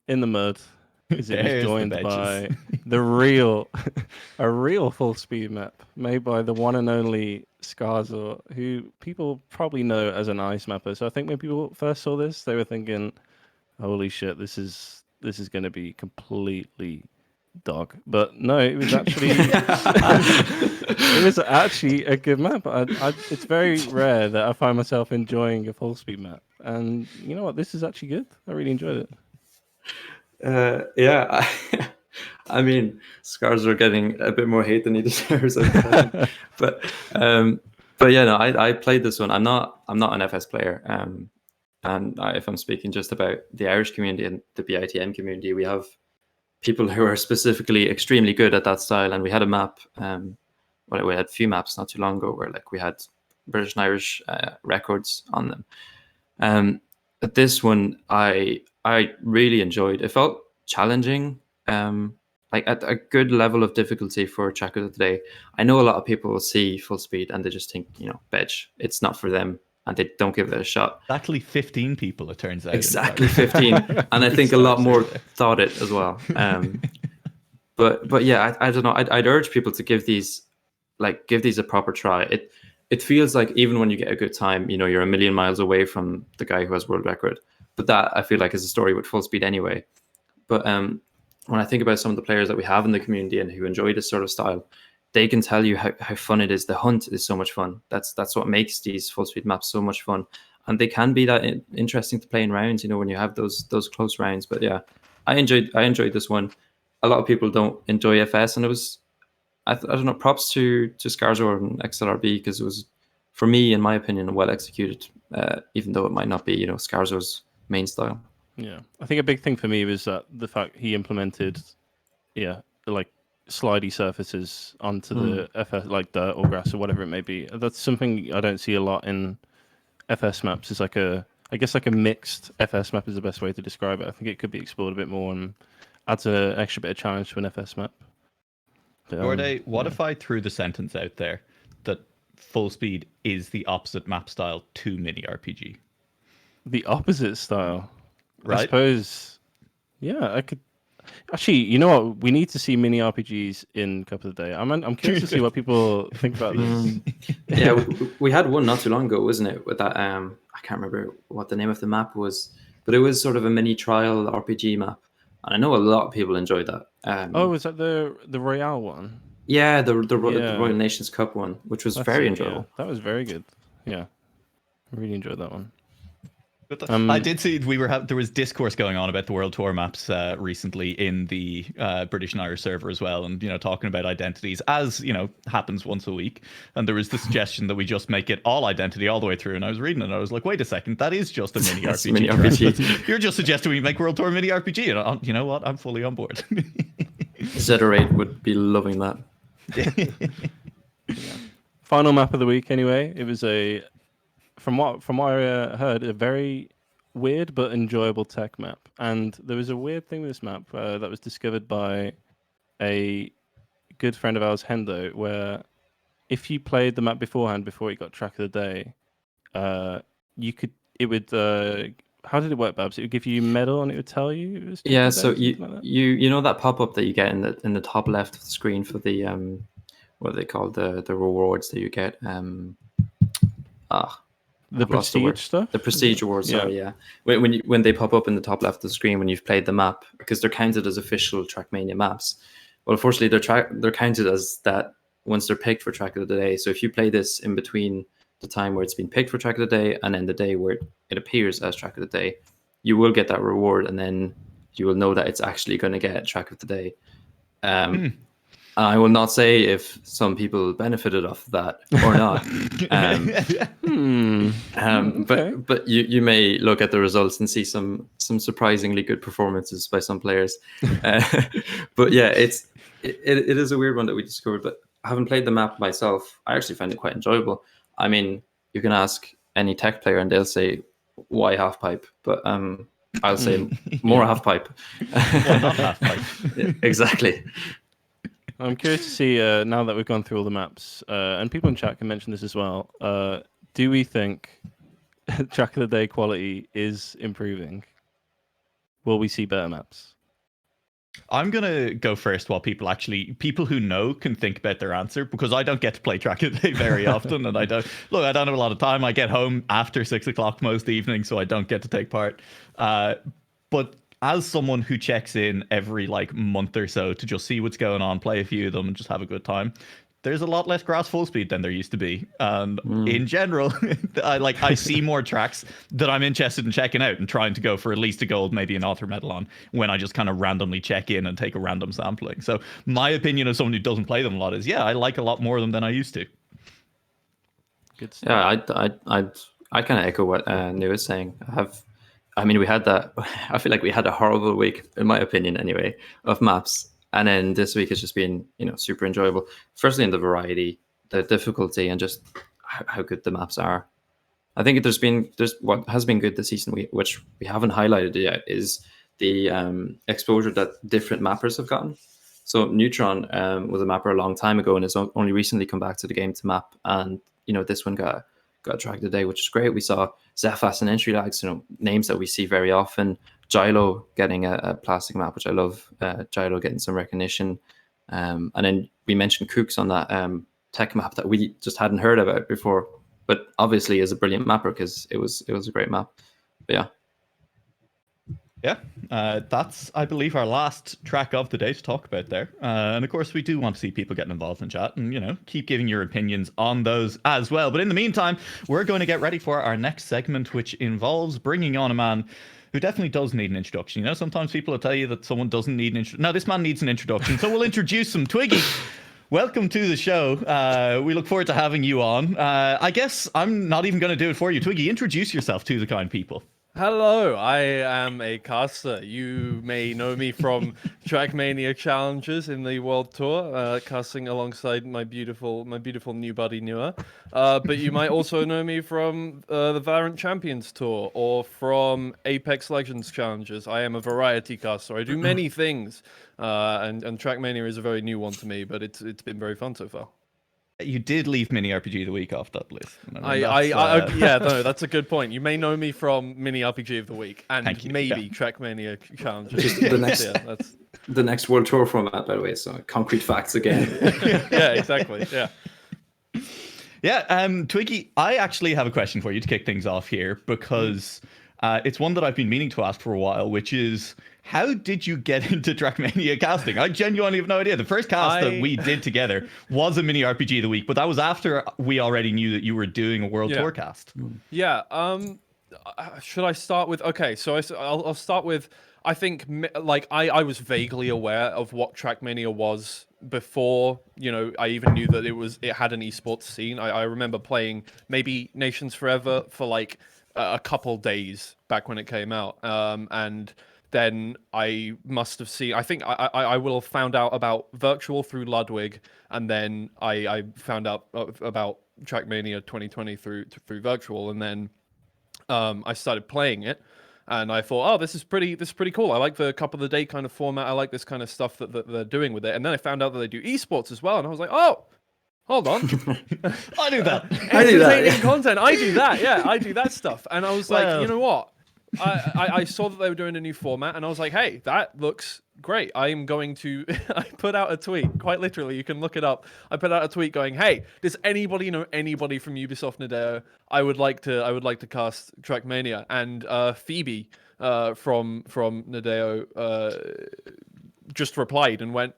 in the mud, is it was joined by a real full speed map made by the one and only Skarzor, who people probably know as an ice mapper. So I think when people first saw this, they were thinking, "Holy shit, this is going to be completely dog." But no, it was actually a good map. It's very rare that I find myself enjoying a full speed map, and you know what, this is actually good. I really enjoyed it.
Yeah, I mean, Scars are getting a bit more hate than he deserves, but yeah, no, I played this one. I'm not an FS player, and if I'm speaking just about the Irish community and the BITM community, we have people who are specifically extremely good at that style, and we had a map. Well, we had a few maps not too long ago where like we had British and Irish records on them. But this one, I really enjoyed. It felt challenging, like at a good level of difficulty for Track of the Day. I know a lot of people will see full speed and they just think, veg, it's not for them, and they don't give it a shot.
Exactly 15 people, it turns out.
Exactly 15, and I think a lot more thought it as well. But yeah, I don't know. I'd urge people to give these a proper try. It feels like even when you get a good time, you're a million miles away from the guy who has world record. But that I feel like is a story with full speed anyway. But when I think about some of the players that we have in the community and who enjoy this sort of style, they can tell you how fun it is. The hunt is so much fun. That's what makes these full speed maps so much fun. And they can be that interesting to play in rounds, when you have those close rounds. But yeah, I enjoyed this one. A lot of people don't enjoy FS, and it was, I don't know, props to Scarzor and XLRB, because it was, for me, in my opinion, well executed, even though it might not be, Scarzor's main style.
Yeah, I think a big thing for me was that the fact he implemented, like slidey surfaces onto the FS, like dirt or grass or whatever it may be. That's something I don't see a lot in FS maps. It's like I guess like a mixed FS map is the best way to describe it. I think it could be explored a bit more and adds an extra bit of challenge to an FS map.
Jorday, what if I threw the sentence out there that full speed is the opposite map style to mini RPG?
The opposite style,
right?
I suppose. Yeah, I could. Actually, you know what? We need to see mini RPGs in Cuppa of the Day. I'm curious to see what people think about this.
Yeah, we had one not too long ago, wasn't it? With that, I can't remember what the name of the map was, but it was sort of a mini trial RPG map. And I know a lot of people enjoyed that.
Was that the Royale one?
Yeah, the Royal Nations Cup one, which was very enjoyable.
Yeah. That was very good. Yeah, I really enjoyed that one.
But I did see there was discourse going on about the World Tour maps recently in the British and Irish server as well, and talking about identities, as happens once a week. And there was the suggestion that we just make it all identity all the way through. And I was reading it, and I was like, wait a second, that is just a mini RPG.
Mini RPG.
You're just suggesting we make World Tour mini RPG, and you know what? I'm fully on board.
Zeta8 would be loving that.
Final map of the week, anyway. It was from what I heard, a very weird but enjoyable tech map. And there was a weird thing with this map that was discovered by a good friend of ours, Hendo, where if you played the map beforehand, before it got Track of the Day, how did it work, Babz? It would give you a medal and it would tell you it was
Yeah, so you know that pop-up that you get in the top left of the screen for the what are they called, the rewards that you get,
the prestige stuff?
The prestige awards, sorry, yeah. When they pop up in the top left of the screen when you've played the map, because they're counted as official Trackmania maps. Well, unfortunately, they're counted as that once they're picked for Track of the Day. So if you play this in between the time where it's been picked for Track of the Day and then the day where it appears as Track of the Day, you will get that reward, and then you will know that it's actually going to get Track of the Day. I will not say if some people benefited off that or not. But you may look at the results and see some surprisingly good performances by some players. But yeah, it is a weird one that we discovered. But having played the map myself, I actually find it quite enjoyable. I mean, you can ask any tech player and they'll say, why half pipe? But I'll say more half pipe.
Well, not half pipe.
Yeah, exactly.
I'm curious to see, now that we've gone through all the maps, and people in chat can mention this as well, do we think Track of the Day quality is improving? Will we see better maps?
I'm going to go first while people who know can think about their answer, because I don't get to play Track of the Day very often, and I don't have a lot of time. I get home after 6 o'clock most evenings, so I don't get to take part. But as someone who checks in every month or so to just see what's going on, play a few of them, and just have a good time, there's a lot less grass full speed than there used to be. And in general, I see more tracks that I'm interested in checking out and trying to go for at least a gold, maybe an author medal on, when I just kind of randomly check in and take a random sampling. So my opinion of someone who doesn't play them a lot is, yeah, I like a lot more of them than I used to.
Good stuff.
Yeah, I kind of echo what New is saying. We had that. I feel like we had a horrible week, in my opinion, anyway, of maps. And then this week has just been, super enjoyable. Firstly, in the variety, the difficulty, and just how good the maps are. I think there's what has been good this season, which we haven't highlighted yet, is the exposure that different mappers have gotten. So Neutron was a mapper a long time ago and has only recently come back to the game to map. And this one got dragged today, which is great. We saw Xephyr and Entry Lags, names that we see very often. Gylo getting a plastic map, which I love. Gylo getting some recognition. And then we mentioned Kooks on that tech map that we just hadn't heard about before, but obviously is a brilliant mapper because it was a great map. But yeah.
Yeah, that's, I believe, our last track of the day to talk about there. And of course, we do want to see people getting involved in chat and, keep giving your opinions on those as well. But in the meantime, we're going to get ready for our next segment, which involves bringing on a man who definitely does need an introduction. Sometimes people will tell you that someone doesn't need an introduction. No, this man needs an introduction. So we'll introduce him. Twiggy, welcome to the show. We look forward to having you on. I guess I'm not even going to do it for you. Twiggy, introduce yourself to the kind people.
Hello, I am a caster. You may know me from Trackmania challenges in the World Tour, casting alongside my beautiful new buddy Nua. But you might also know me from the Valorant Champions Tour or from Apex Legends challenges. I am a variety caster. I do many things, and Trackmania is a very new one to me, but it's been very fun so far.
You did leave Mini RPG of the Week off that list.
That's a good point. You may know me from Mini RPG of the Week and maybe Trackmania challenges.
The next World Tour format, by the way. So concrete facts again.
Yeah, exactly. Yeah.
Yeah, Twiggy, I actually have a question for you to kick things off here because it's one that I've been meaning to ask for a while, which is, how did you get into Trackmania casting? I genuinely have no idea. The first cast that we did together was a Mini RPG of the Week, but that was after we already knew that you were doing a World Tour cast.
Yeah. Should I start with... Okay, so I'll start with... I think, I was vaguely aware of what Trackmania was before, I even knew that it had an esports scene. I remember playing maybe Nations Forever for a couple days back when it came out. And then I must have seen... I think I will have found out about Virtual through Ludwig, and then I found out about Trackmania 2020 through Virtual, and then I started playing it. And I thought, oh, this is pretty cool. I like the Cup of the Day kind of format. I like this kind of stuff that they're doing with it. And then I found out that they do esports as well. And I was like, oh, hold on.
I do that.
Entertaining content. I do that. Yeah, I do that stuff. And I was like, you know what? I saw that they were doing a new format. And I was like, hey, that looks great. I'm going to... I put out a tweet. Quite literally, you can look it up. I put out a tweet going, hey, does anybody know anybody from Ubisoft Nadeo? I would like to cast Trackmania. And Phoebe from Nadeo just replied and went,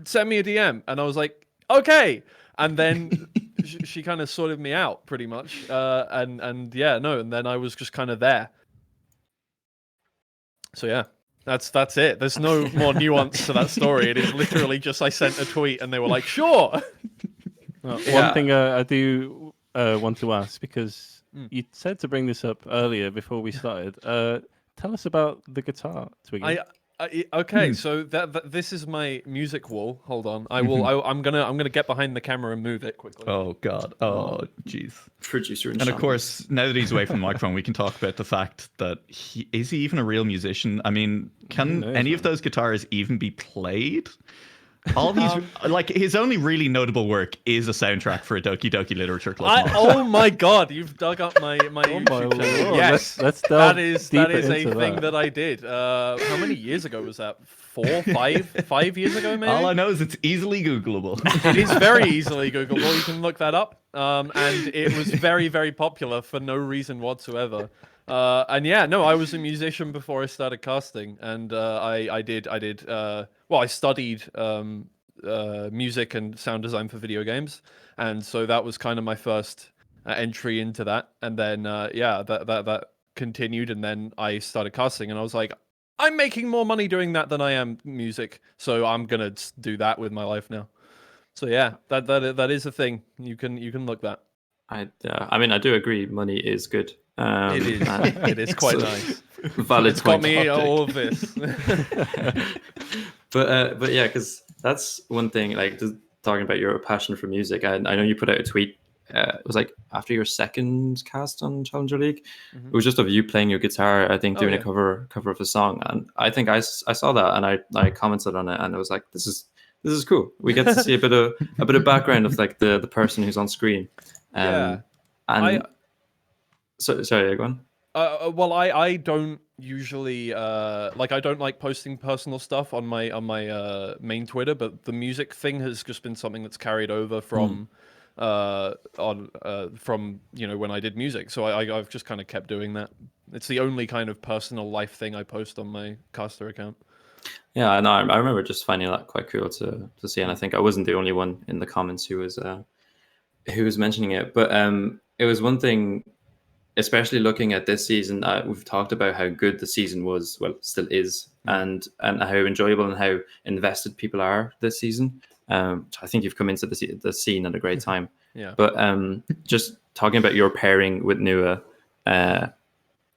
send me a DM. And I was like, okay. And then she kind of sorted me out pretty much. And then I was just kind of there. So yeah. That's it. There's no more nuance to that story. It is literally just I sent a tweet and they were like, sure. One thing I do want to ask, because you said to bring this up earlier before we started. Tell us about the guitar, Twiggy. Okay, so this is my music wall. Hold on, I'm gonna get behind the camera and move it quickly.
Oh God! Oh jeez.
Producer
and of course, now that he's away from the microphone, we can talk about the fact that is he even a real musician? I mean, can any of those guitars even be played? All these, his only really notable work is a soundtrack for a Doki Doki Literature Club.
Oh my God, you've dug up my YouTube channel. Yes, that is a thing that I did. How many years ago was that? 4, 5 years ago, maybe?
All I know is it's easily Googleable.
It is very easily Googleable. You can look that up. And it was very, very popular for no reason whatsoever. I was a musician before I started casting, and I studied
music and sound design for video games, and so that was kind of my first entry into that. And then that continued, and then I started casting, and I was like, I'm making more money doing that than I am music, so I'm gonna do that with my life now. So yeah, that is a thing. You can look that.
I mean, I do agree. Money is good.
It is. It is quite nice.
Valid
It's got
point.
me all of this.
But yeah, because that's one thing. Like just talking about your passion for music, and I know you put out a tweet. It was like after your second cast on Challenger League.
Mhm.
It was just of you playing your guitar. I think
Oh,
doing
yeah.
a cover of a song, and I think I saw that, and I commented on it, and I was like, this is cool. We get to see a bit of background of like the person who's on screen.
Yeah.
And sorry, go on.
Well, I don't usually like I don't like posting personal stuff on my main Twitter, but the music thing has just been something that's carried over from from when I did music. So I've just kind of kept doing that. It's the only kind of personal life thing I post on my caster account.
Yeah, no, I remember just finding that quite cool to see, and I think I wasn't the only one in the comments who was mentioning it. But it was one thing, especially looking at this season. We've talked about how good the season was, well, still is, and how enjoyable and how invested people are this season. I think you've come into the scene at a great time.
Yeah.
But just talking about your pairing with Nua,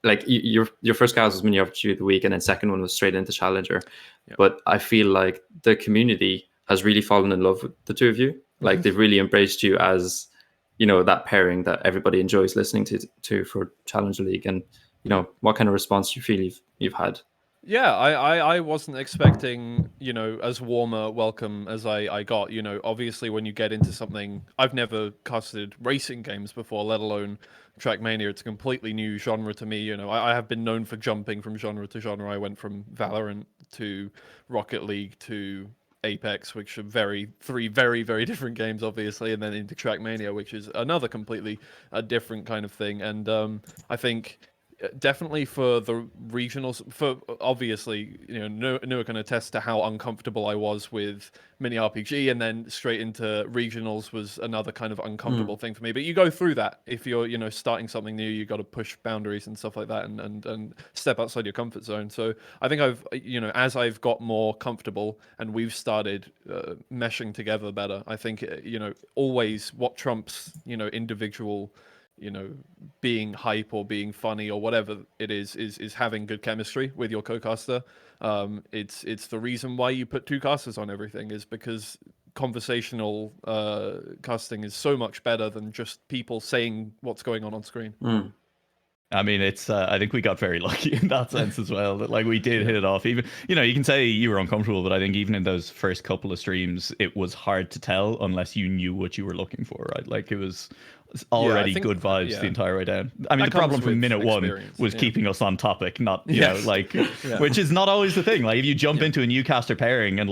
like your first cast was Mini Opportunity of the Week, and then second one was straight into Challenger.
Yeah.
But I feel like the community has really fallen in love with the two of you. Like they've really embraced you as, that pairing that everybody enjoys listening to for Challenger League. And what kind of response do you feel you've had?
Yeah, I wasn't expecting, as warm a welcome as I got. Obviously when you get into something, I've never casted racing games before, let alone Trackmania. It's a completely new genre to me. I have been known for jumping from genre to genre. I went from Valorant to Rocket League to Apex, which are three very, very different games, obviously, and then into Trackmania, which is another completely different kind of thing. And I think definitely for the regionals, for obviously, Noah can attest to how uncomfortable I was with mini RPG, and then straight into regionals was another kind of uncomfortable thing for me. But you go through that if you're, starting something new. You got to push boundaries and stuff like that, and step outside your comfort zone. So I think I've, as I've got more comfortable and we've started meshing together better, I think, always what trumps, individual, being hype or being funny or whatever it is having good chemistry with your co-caster. It's the reason why you put two casters on everything, is because conversational casting is so much better than just people saying what's going on screen.
I mean, it's. I think we got very lucky in that sense as well. That we did hit it off. Even you can say you were uncomfortable, but I think even in those first couple of streams, it was hard to tell unless you knew what you were looking for, right? Like it was already good vibes the entire way down. I mean, the problem from minute one was keeping us on topic, not which is not always the thing. Like if you jump into a new caster pairing, and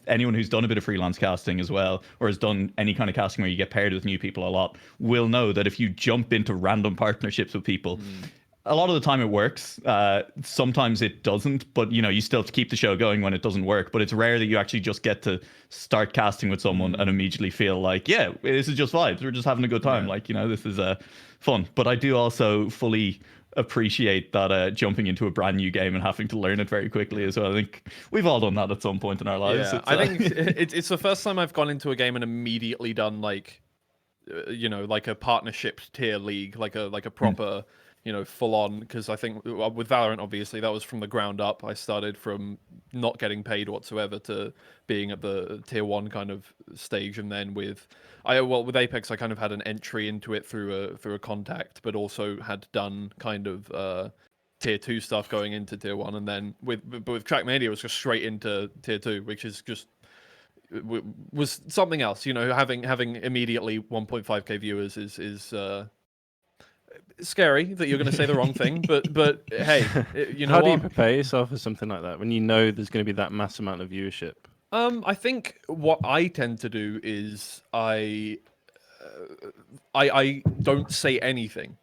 anyone who's done a bit of freelance casting as well, or has done any kind of casting where you get paired with new people a lot, will know that if you jump into random partnerships with people, a lot of the time it works. Sometimes it doesn't, but you still have to keep the show going when it doesn't work. But it's rare that you actually just get to start casting with someone and immediately feel like, yeah, this is just vibes. We're just having a good time. This is fun. But I do also fully appreciate that jumping into a brand new game and having to learn it very quickly as well. I think we've all done that at some point in our lives.
Yeah, I think it's the first time I've gone into a game and immediately done like a partnership tier league, like a proper full on, because I think with Valorant, obviously that was from the ground up. I started from not getting paid whatsoever to being at the tier 1 kind of stage, and then with Apex I kind of had an entry into it through a contact, but also had done kind of tier 2 stuff going into tier 1, and then with Trackmania it was just straight into tier 2, which is just was something else. Having immediately 1.5k viewers is scary that you're going to say the wrong thing, but hey,
how do you prepare yourself for something like that when you know there's going to be that mass amount of viewership?
I think what I tend to do is I don't say anything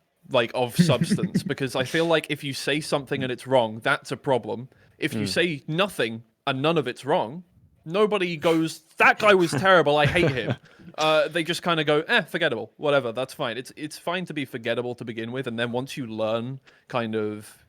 of substance, because I feel like if you say something and it's wrong, that's a problem. If you say nothing and none of it's wrong, Nobody goes, that guy was terrible, I hate him. They just kind of go, forgettable, whatever, that's fine. It's fine to be forgettable to begin with, and then once you learn kind of,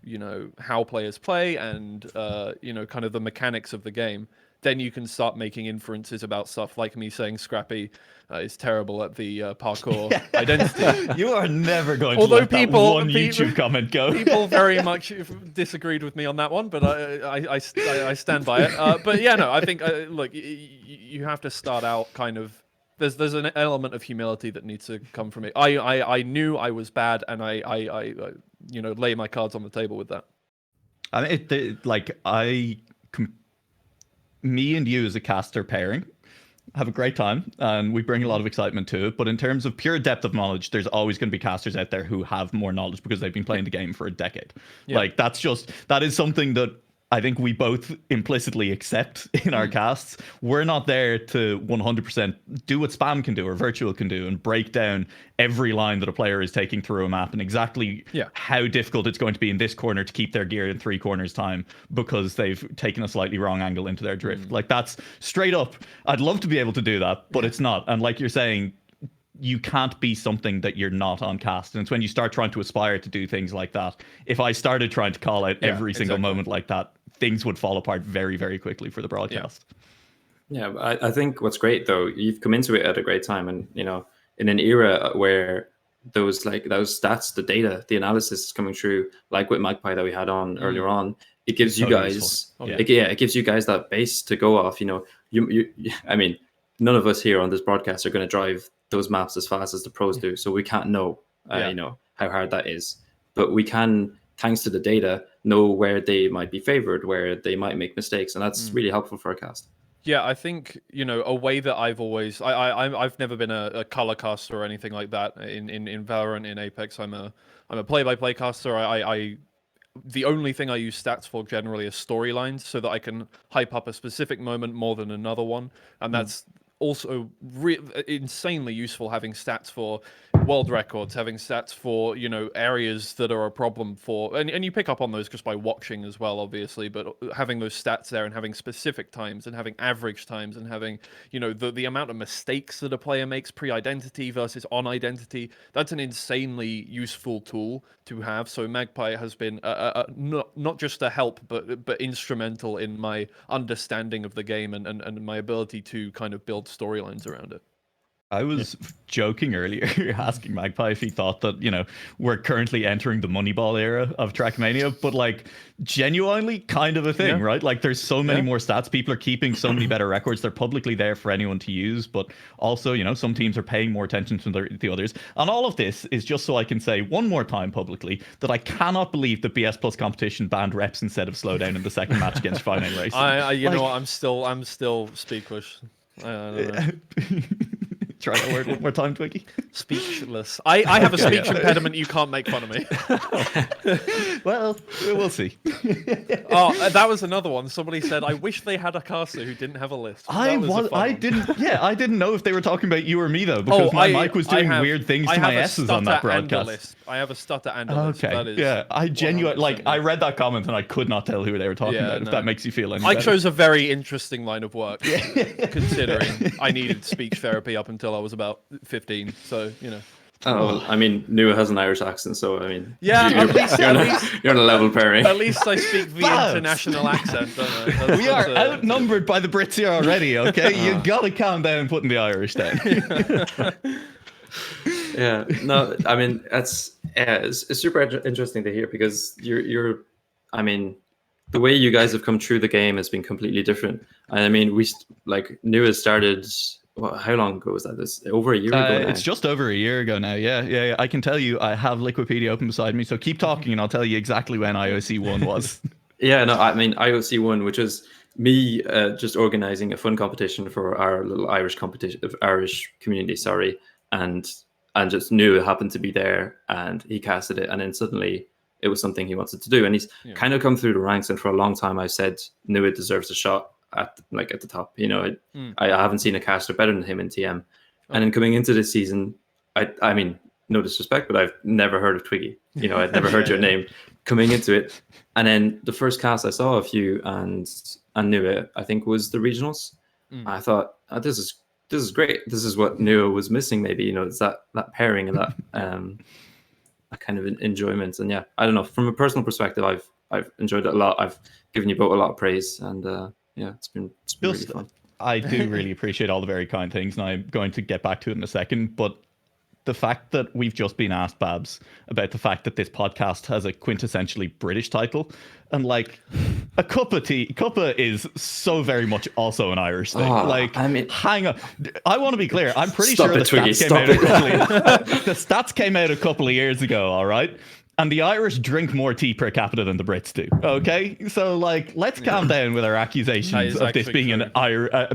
how players play and, kind of the mechanics of the game, then you can start making inferences about stuff like me saying Scrappy is terrible at the parkour identity.
You are never going
Although
to let that one YouTube comment go.
People very much disagreed with me on that one, but I stand by it. But yeah, no, I think look, you have to start out kind of. There's an element of humility that needs to come from it. I knew I was bad, and I lay my cards on the table with that.
I mean, me and you as a caster pairing have a great time, and we bring a lot of excitement to it. But in terms of pure depth of knowledge, there's always going to be casters out there who have more knowledge because they've been playing the game for a decade. Yeah. Like that is something that I think we both implicitly accept in our casts. We're not there to 100% do what spam can do or virtual can do and break down every line that a player is taking through a map and exactly how difficult it's going to be in this corner to keep their gear in 3 corners time because they've taken a slightly wrong angle into their drift. Like that's straight up. I'd love to be able to do that, but it's not. And like you're saying, you can't be something that you're not on cast. And it's when you start trying to aspire to do things like that. If I started trying to call out every single moment like that, things would fall apart very, very quickly for the broadcast.
Yeah, I think what's great though, you've come into it at a great time, and in an era where those stats, the data, the analysis is coming through, like with Magpie that we had on earlier on. It gives you guys, it gives you guys that base to go off. I mean, none of us here on this broadcast are going to drive those maps as fast as the pros do, so we can't know, how hard that is. But we can, thanks to the data, know where they might be favored, where they might make mistakes, and that's really helpful for a cast.
Yeah, I think a way that I've always I've never been a color caster or anything like that in Valorant, in Apex. I'm a play-by-play caster. The only thing I use stats for generally is storylines, so that I can hype up a specific moment more than another one, and that's also insanely useful, having stats for world records, having stats for areas that are a problem for, and you pick up on those just by watching as well, obviously, but having those stats there and having specific times and having average times and having the amount of mistakes that a player makes pre-identity versus on identity, that's an insanely useful tool to have. So Magpie has been not just a help but instrumental in my understanding of the game and my ability to kind of build storylines around it.
I was joking earlier, asking Magpie if he thought that, we're currently entering the Moneyball era of Trackmania, but like genuinely kind of a thing, right? Like there's so many more stats. People are keeping so many better records. They're publicly there for anyone to use, but also, some teams are paying more attention to the others. And all of this is just so I can say one more time publicly that I cannot believe that BS Plus competition banned reps instead of slowdown in the second match against Final Race.
Know what? I'm still speechless. I don't know.
Try that word one more time, Twiggy.
Speechless. I have a speech impediment. You can't make fun of me.
Well, we'll see.
That was another one. Somebody said, "I wish they had a caster who didn't have a list." I
didn't know if they were talking about you or me though, because my mic was doing weird things to my S's on that broadcast.
I have a stutter and a list.
Okay. I genuinely I read that comment and I could not tell who they were talking about. If that makes you feel any better.
I chose a very interesting line of work, considering I needed speech therapy up until I was about 15. So
Oh, I mean, Nua has an Irish accent, so I mean,
at least
you're on a level pairing.
At least I speak the international accent, don't I?
We are outnumbered by the Brits here already. Okay, you gotta calm down putting the Irish down.
Yeah, no, I mean it's super interesting to hear, because you're, I mean, the way you guys have come through the game has been completely different. I mean, Nua started. How long ago was that? This over a year ago now?
It's just over a year ago now. Yeah. I can tell you, I have Liquipedia open beside me, so keep talking and I'll tell you exactly when IOC1 was.
Yeah, no, I mean IOC1, which is me just organizing a fun competition for our little Irish community, and just knew it happened to be there, and he casted it, and then suddenly it was something he wanted to do, and he's kind of come through the ranks, and for a long time I said knew it deserves a shot at the top. I haven't seen a caster better than him in TM. And then coming into this season, I mean, no disrespect, but I've never heard of Twiggy. I'd never heard your name coming into it. And then the first cast I saw of you and knew it, I think, was the regionals. I thought, this is great. This is what Nuo was missing. Maybe it's that pairing and that that kind of enjoyment. And yeah, I don't know. From a personal perspective, I've enjoyed it a lot. I've given you both a lot of praise, and yeah, it's been really fun.
I do really appreciate all the very kind things, and I'm going to get back to it in a second. But the fact that we've just been asked, Babz, about the fact that this podcast has a quintessentially British title, and like a Cuppa is so very much also an Irish thing. I mean, hang on, I want to be clear. I'm pretty sure the stats came out a couple of years ago. All right. And the Irish drink more tea per capita than the Brits do. Okay, so like, let's calm down with our accusations of this being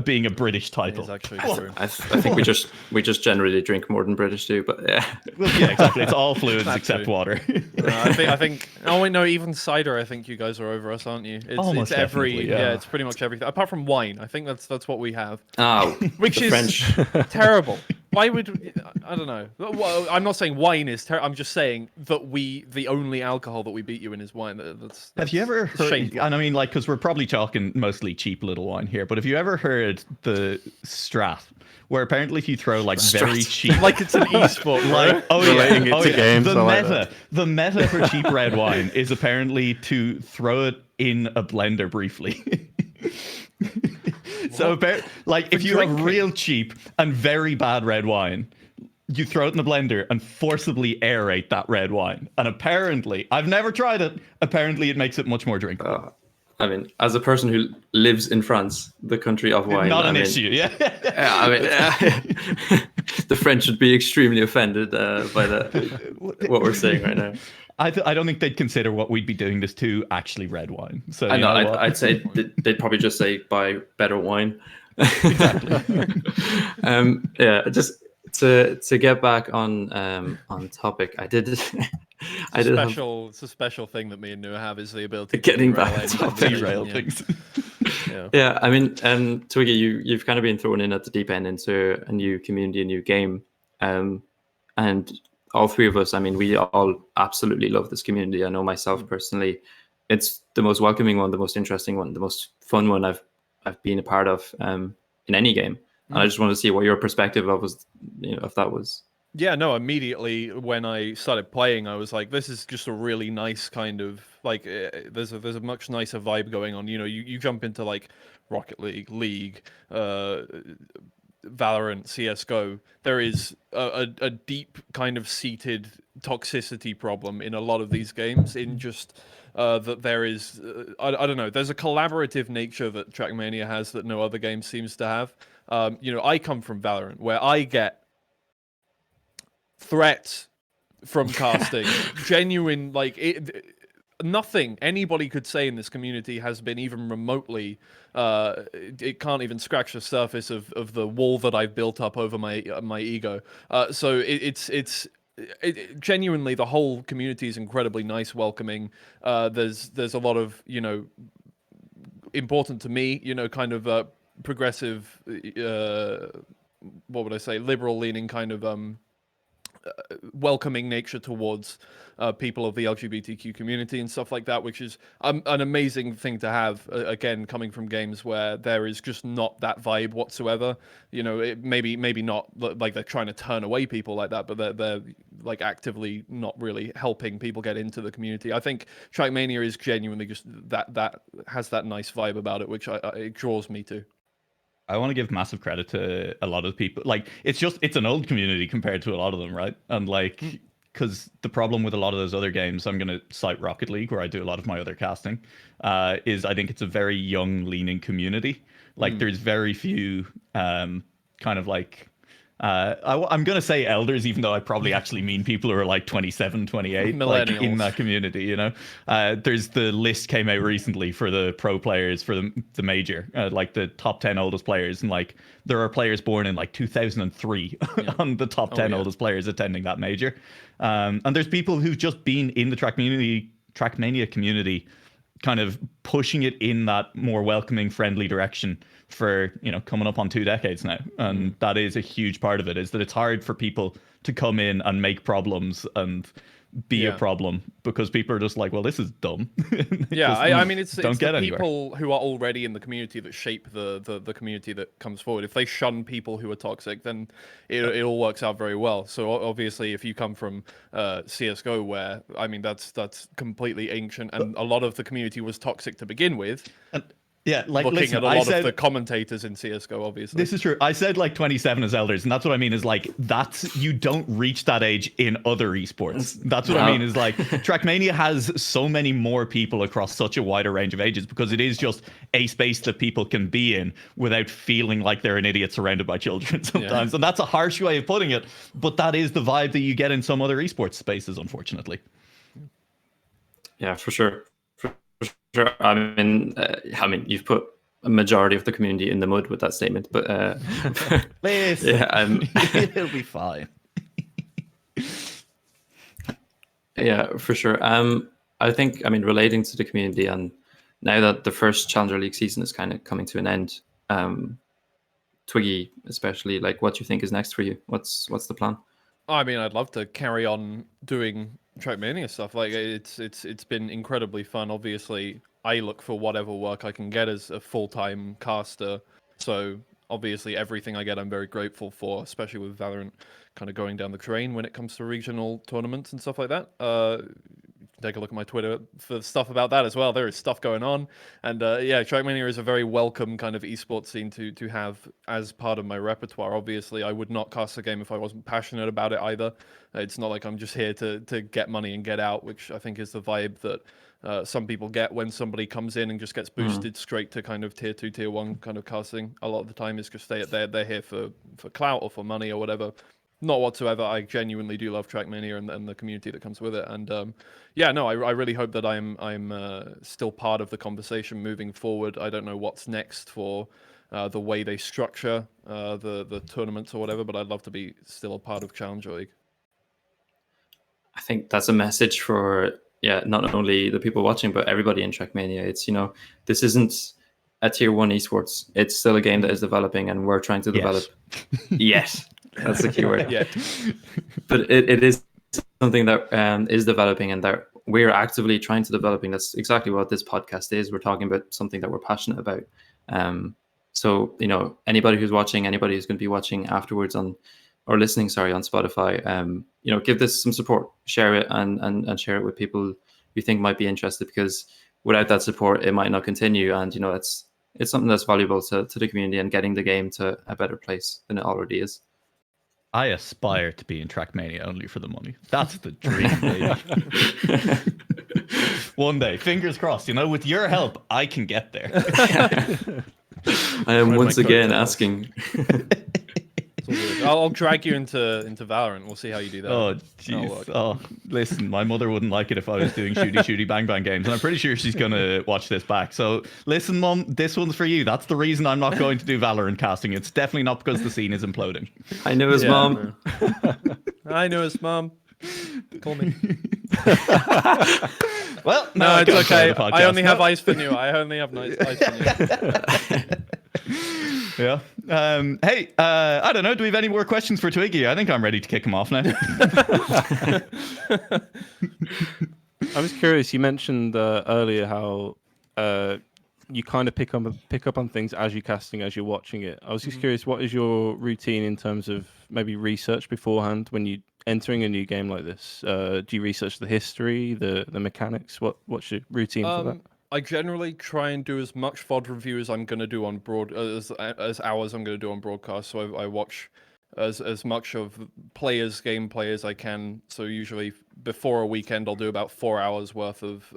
being a British title.
I think we just generally drink more than British do, but yeah.
Well, yeah, exactly. It's all fluids except water.
I think. Oh wait, no, even cider. I think you guys are over us, aren't you?
Almost
it's
yeah.
it's pretty much everything apart from wine. I think that's what we have.
Oh,
which is
French.
Terrible. Why would I don't know? Well, I'm not saying wine is terrible. I'm just saying that the only alcohol that we beat you in is wine. That's
have you ever heard?
Shameful.
And I mean, like, because we're probably talking mostly cheap little wine here, but have you ever heard the Strat, where apparently if you throw like very cheap,
like it's an e-sport,
like
relating it to games,
the meta for cheap red wine is apparently to throw it in a blender briefly. So, like, if you have real cheap and very bad red wine, you throw it in the blender and forcibly aerate that red wine. And apparently, I've never tried it. Apparently, it makes it much more drinkable.
I mean, as a person who lives in France, the country of wine,
not an issue. Yeah.
I mean, the French would be extremely offended by what we're saying right now.
I don't think they'd consider what we'd be doing this to actually red wine. So
I know, I'd say they'd probably just say buy better wine.
Exactly.
Yeah, just to get back on topic, it's
a special thing that me and Nualaoch have is the ability to
getting back
to derail things.
Yeah, I mean, Twiggy, you've kind of been thrown in at the deep end into a new community, a new game, and all three of us, I mean, we all absolutely love this community. I know myself personally, it's the most welcoming one, the most interesting one, the most fun one I've been a part of in any game. And I just want to see what your perspective of was, if that was.
Yeah, no, immediately when I started playing, I was like, this is just a really nice kind of, like, there's a much nicer vibe going on. You jump into, like, Rocket League, Valorant, CSGO, there is a deep kind of seated toxicity problem in a lot of these games, in just that there is, I don't know, there's a collaborative nature that Trackmania has that no other game seems to have. I come from Valorant, where I get threats from casting, genuine, like, nothing anybody could say in this community has been even remotely it can't even scratch the surface of the wall that I've built up over my ego. So it's genuinely, the whole community is incredibly nice, welcoming. There's a lot of, important to me, kind of progressive, what would I say, liberal leaning kind of welcoming nature towards people of the LGBTQ community and stuff like that, which is an amazing thing to have, again, coming from games where there is just not that vibe whatsoever. It maybe not like they're trying to turn away people like that, but they're like actively not really helping people get into the community. I think Trackmania is genuinely just that has that nice vibe about it, which it draws me to.
I want to give massive credit to a lot of people. Like, it's an old community compared to a lot of them, right? And like, because the problem with a lot of those other games, I'm going to cite Rocket League, where I do a lot of my other casting, is I think it's a very young leaning community. Like, there's very few kind of like, I'm going to say elders, even though I probably actually mean people who are like 27, 28, like, in that community, There's the list came out recently for the pro players for the major, like the top 10 oldest players. And like, there are players born in like 2003 on the top 10 oldest players attending that major. And there's people who've just been in the Trackmania community, kind of pushing it in that more welcoming, friendly direction for, coming up on 2 decades now. And that is a huge part of it, is that it's hard for people to come in and make problems and be a
Yeah.
problem because people are just like, well, this is dumb.
Yeah,
Just
I mean, it's
don't get
the
anywhere.
people who are already in the community that shape the community that comes forward. If they shun people who are toxic, then it all works out very well. So obviously, if you come from CS:GO, where I mean that's completely ancient, and a lot of the community was toxic to begin with.
And, yeah, like
Looking
listen,
at a
I
lot
said
of the commentators in CS:GO, obviously.
this is true. I said like 27 as elders, and that's what I mean is like that's you don't reach that age in other esports. That's what I mean is like Trackmania has so many more people across such a wider range of ages because it is just a space that people can be in without feeling like they're an idiot surrounded by children sometimes. And that's a harsh way of putting it, but that is the vibe that you get in some other esports spaces, unfortunately.
Yeah, for sure. Sure. I mean, you've put a majority of the community in the mud with that statement, but
Listen,
yeah,
it'll be fine.
yeah, for sure. I think, I mean, relating to the community, and now that the first Challenger League season is kind of coming to an end, Twiggy especially, like, what do you think is next for you? What's the plan?
I mean, I'd love to carry on doing Trackmania stuff. Like it's been incredibly fun. Obviously, I look for whatever work I can get as a full-time caster. So obviously, everything I get, I'm very grateful for, especially with Valorant kind of going down the drain when it comes to regional tournaments and stuff like that. Take a look at my Twitter for stuff about that as well. There is stuff going on, and yeah, Trackmania is a very welcome kind of esports scene to have as part of my repertoire. Obviously, I would not cast a game if I wasn't passionate about it either. It's not like I'm just here to get money and get out, which I think is the vibe that some people get when somebody comes in and just gets boosted straight to kind of tier 2, tier 1 kind of casting. A lot of the time is just they're here for clout or for money or whatever. Not whatsoever. I genuinely do love Trackmania and the community that comes with it. And yeah, no, I really hope that I'm still part of the conversation moving forward. I don't know what's next for the way they structure the tournaments or whatever, but I'd love to be still a part of Challenger League.
I think that's a message for, yeah, not only the people watching, but everybody in Trackmania. It's, you know, this isn't a tier 1 esports. It's still a game that is developing, and we're trying to develop. Yes. That's the key word.
Yeah.
But it is something that is developing, and that we're actively trying to developing. That's exactly what this podcast is. We're talking about something that we're passionate about. So, you know, anybody who's watching, anybody who's going to be watching afterwards on Spotify, you know, give this some support, share it, and share it with people you think might be interested, because without that support, it might not continue. And, you know, it's something that's valuable to the community and getting the game to a better place than it already is.
I aspire to be in Trackmania only for the money. That's the dream, baby. One day, fingers crossed. You know, with your help, I can get there.
I am once again asking.
I'll drag you into Valorant. We'll see how you do that.
Oh, jeez. Oh, listen, my mother wouldn't like it if I was doing shooty bang bang games, and I'm pretty sure she's gonna watch this back. So listen, Mum, this one's for you. That's the reason I'm not going to do Valorant casting. It's definitely not because the scene is imploding.
I know his mom.
I know his mom. Call me.
Well,
no, it's okay. I only have eyes for you. I only have eyes for you.
Yeah. Hey, I don't know. Do we have any more questions for Twiggy? I think I'm ready to kick him off now.
I was curious. You mentioned earlier how you kind of pick up on things as you're casting, as you're watching it. I was just curious, what is your routine in terms of maybe research beforehand when you entering a new game like this? Do you research the history, the mechanics? What's your routine for that?
I generally try and do as much VOD review as I'm going to do on as hours I'm going to do on broadcast. So I watch as much of players' gameplay as I can. So usually before a weekend, I'll do about 4 hours worth of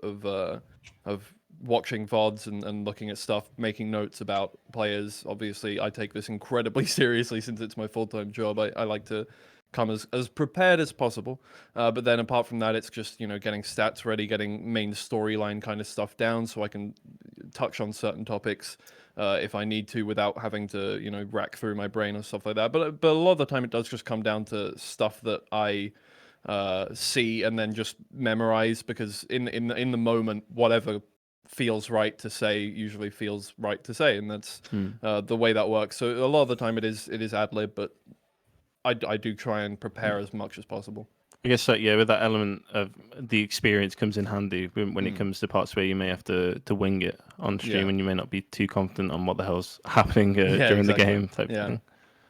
watching VODs and looking at stuff, making notes about players. Obviously, I take this incredibly seriously since it's my full-time job. I like to come as prepared as possible, but then apart from that, it's just, you know, getting stats ready, getting main storyline kind of stuff down so I can touch on certain topics if I need to without having to, you know, rack through my brain and stuff like that. But a lot of the time it does just come down to stuff that I see and then just memorize, because in the moment, whatever feels right to say usually feels right to say, and that's the way that works. So a lot of the time it is ad lib, but I do try and prepare as much as possible.
I guess with that element of the experience comes in handy when it comes to parts where you may have to wing it on stream and you may not be too confident on what the hell's happening during the game type thing.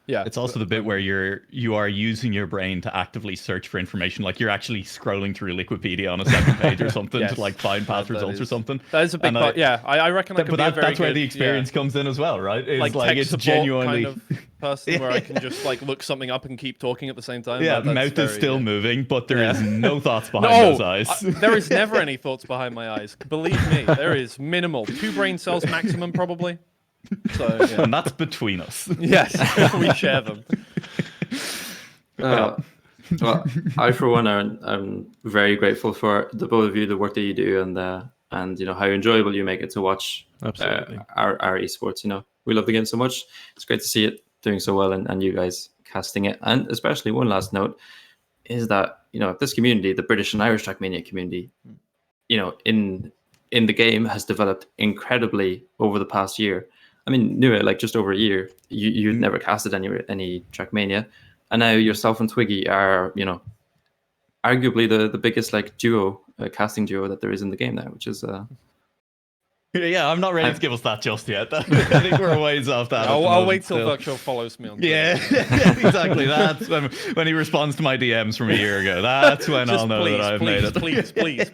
Yeah,
it's also the bit where you are using your brain to actively search for information, like you're actually scrolling through Wikipedia on a second page or something to like find past results or something.
That is a big part. I reckon that could be a very
that's where the experience comes in as well, right? It's
like
it's
support
genuinely
kind of person where I can just like look something up and keep talking at the same time.
Yeah, mouth is still moving, but there is no thoughts behind those eyes.
There is never any thoughts behind my eyes. Believe me, there is minimal. 2 brain cells maximum, probably. So,
and that's between us.
Yes, we share them.
Well, I for one am very grateful for the both of you, the work that you do, and how enjoyable you make it to watch our esports. We love the game so much. It's great to see it doing so well, and you guys casting it. And especially one last note is that this community, the British and Irish Trackmania community, in the game has developed incredibly over the past year. I mean, like just over a year, you'd never casted any Trackmania, and now yourself and Twiggy are, arguably the biggest like duo, casting duo that there is in the game now, which is.
Yeah, I'm not ready to give us that just yet. I think we're a ways off that.
I'll wait till Virtual follows me on Twitter.
Yeah, exactly. That's when he responds to my DMs from a year ago. That's when I'll know that I've made it.
Please.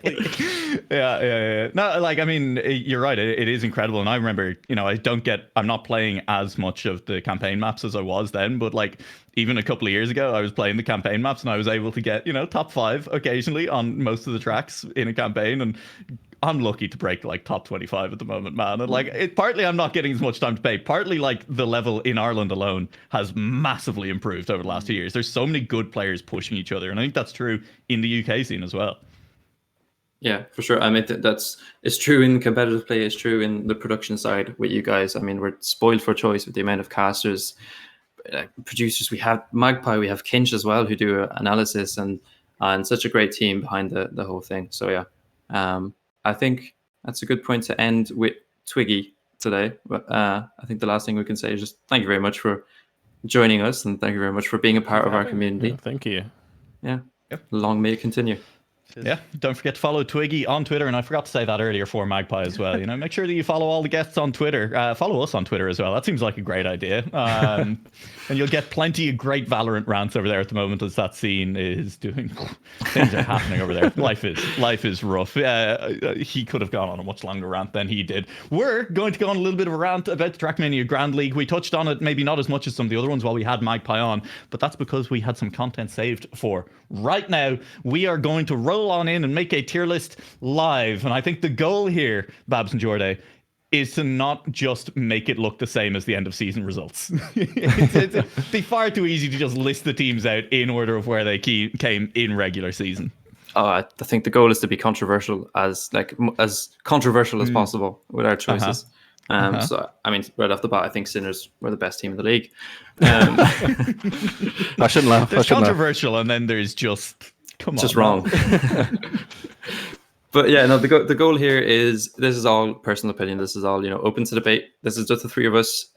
Yeah. No, like, I mean, you're right. It is incredible. And I remember, I'm not playing as much of the campaign maps as I was then, but like even a couple of years ago, I was playing the campaign maps and I was able to get, top 5 occasionally on most of the tracks in a campaign. And I'm lucky to break like top 25 at the moment, man. And like, partly I'm not getting as much time to pay. Partly like the level in Ireland alone has massively improved over the last 2 years. There's so many good players pushing each other, and I think that's true in the UK scene as well.
Yeah, for sure. I mean, it's true in competitive play. It's true in the production side with you guys. I mean, we're spoiled for choice with the amount of casters, producers. We have Magpie, we have Kinch as well, who do analysis, and such a great team behind the whole thing. So yeah. I think that's a good point to end with Twiggy today. But I think the last thing we can say is just thank you very much for joining us, and thank you very much for being a part of our community.
Yeah, thank you.
Yeah. Long may it continue.
Yeah, don't forget to follow Twiggy on Twitter, and I forgot to say that earlier for Magpie as well. Make sure that you follow all the guests on Twitter. Follow us on Twitter as well. That seems like a great idea. And you'll get plenty of great Valorant rants over there at the moment, as that scene is doing. Things are happening over there. Life is rough. He could have gone on a much longer rant than he did. We're going to go on a little bit of a rant about the Trackmania Grand League. We touched on it, maybe not as much as some of the other ones while we had Magpie on, but that's because we had some content saved for right now. We are going to roll on in and make a tier list live, and I think the goal here, Babz and Jorday, is to not just make it look the same as the end of season results. It'd be far too easy to just list the teams out in order of where they came in regular season.
I think the goal is to be controversial as controversial as possible with our choices. So I mean, right off the bat, I think Sinners were the best team in the league.
I shouldn't laugh.
There's controversial, and then there's just
wrong. But yeah, no, the goal here is, this is all personal opinion. This is all, open to debate. This is just the 3 of us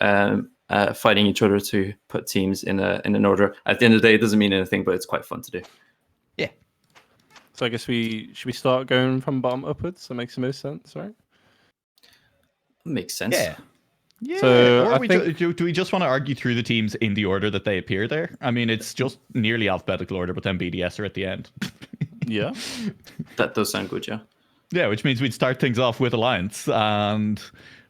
fighting each other to put teams in an order. At the end of the day, it doesn't mean anything, but it's quite fun to do.
Yeah.
So I guess should we start going from bottom upwards? That makes the most sense, right?
Makes sense.
Yeah. Yeah.
So
or do we just want to argue through the teams in the order that they appear there? I mean, it's just nearly alphabetical order, but then BDS are at the end.
Yeah.
That does sound good, yeah.
Yeah, which means we'd start things off with Alliance. And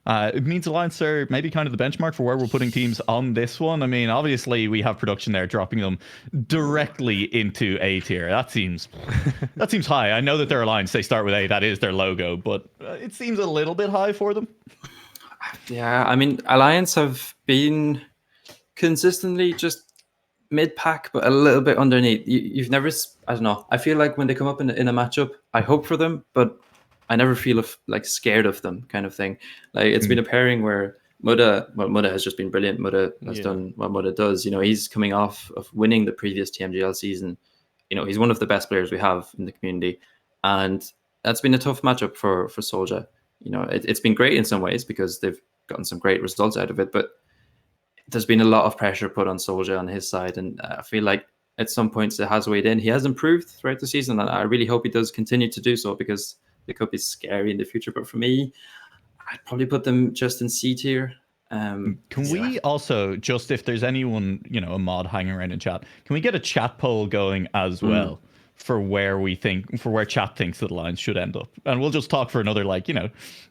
it means Alliance are maybe kind of the benchmark for where we're putting teams on this one. I mean, obviously, we have production there dropping them directly into A tier. That seems high. I know that they're Alliance. They start with A. That is their logo. But it seems a little bit high for them.
Yeah, I mean, Alliance have been consistently just mid-pack, but a little bit underneath. You've never, I don't know. I feel like when they come up in a matchup, I hope for them, but I never feel scared of them, kind of thing. Like, it's been a pairing where Muda has just been brilliant. Muda has done what Muda does. He's coming off of winning the previous TMGL season. He's one of the best players we have in the community, and that's been a tough matchup for Soulja. It's been great in some ways because they've gotten some great results out of it, but there's been a lot of pressure put on Soulja on his side, and I feel like at some points it has weighed in. He has improved throughout the season, and I really hope he does continue to do so, because it could be scary in the future. But for me, I'd probably put them just in C tier.
Can we also, just if there's anyone, a mod hanging around in chat, can we get a chat poll going as well for where chat thinks that the lines should end up? And we'll just talk for another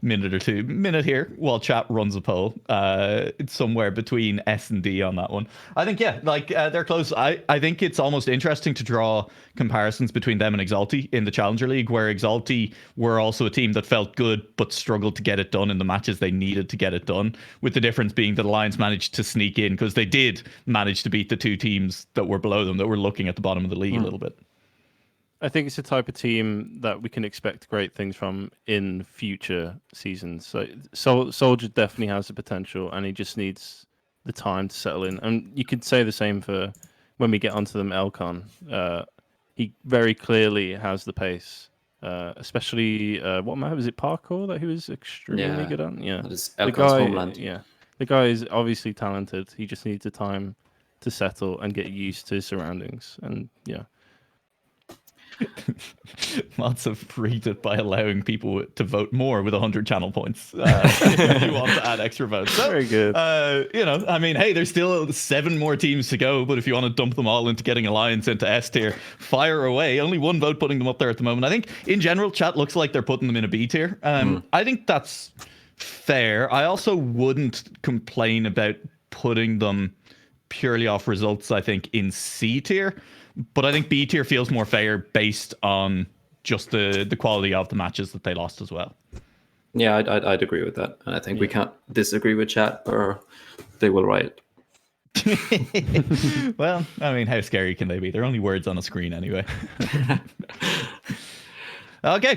minute or two here while chat runs a poll. It's somewhere between S and D on that one. I think they're close. I think it's almost interesting to draw comparisons between them and Exalti in the Challenger League, where Exalti were also a team that felt good but struggled to get it done in the matches they needed to get it done, with the difference being that Alliance managed to sneak in, because they did manage to beat the two teams that were below them, that were looking at the bottom of the league a little bit.
I think it's the type of team that we can expect great things from in future seasons. So Soldier definitely has the potential, and he just needs the time to settle in. And you could say the same for when we get onto them, Elcon. He very clearly has the pace, especially what map was it? Parkour that he was extremely good on. Yeah,
that is Elcon's homeland.
Yeah, the guy is obviously talented. He just needs the time to settle and get used to his surroundings. And yeah.
Lots of freed it by allowing people to vote more with 100 channel points if you want to add extra votes. So,
very good.
Hey, there's still 7 more teams to go, but if you want to dump them all into getting Alliance into S tier, fire away. Only 1 vote putting them up there at the moment. I think in general chat looks like they're putting them in a B tier. I think that's fair. I also wouldn't complain about putting them purely off results, I think, in C tier. But I think B tier feels more fair based on just the quality of the matches that they lost as well.
Yeah, I'd agree with that. And I think we can't disagree with chat, or they will riot.
Well, how scary can they be? They're only words on a screen anyway. Okay,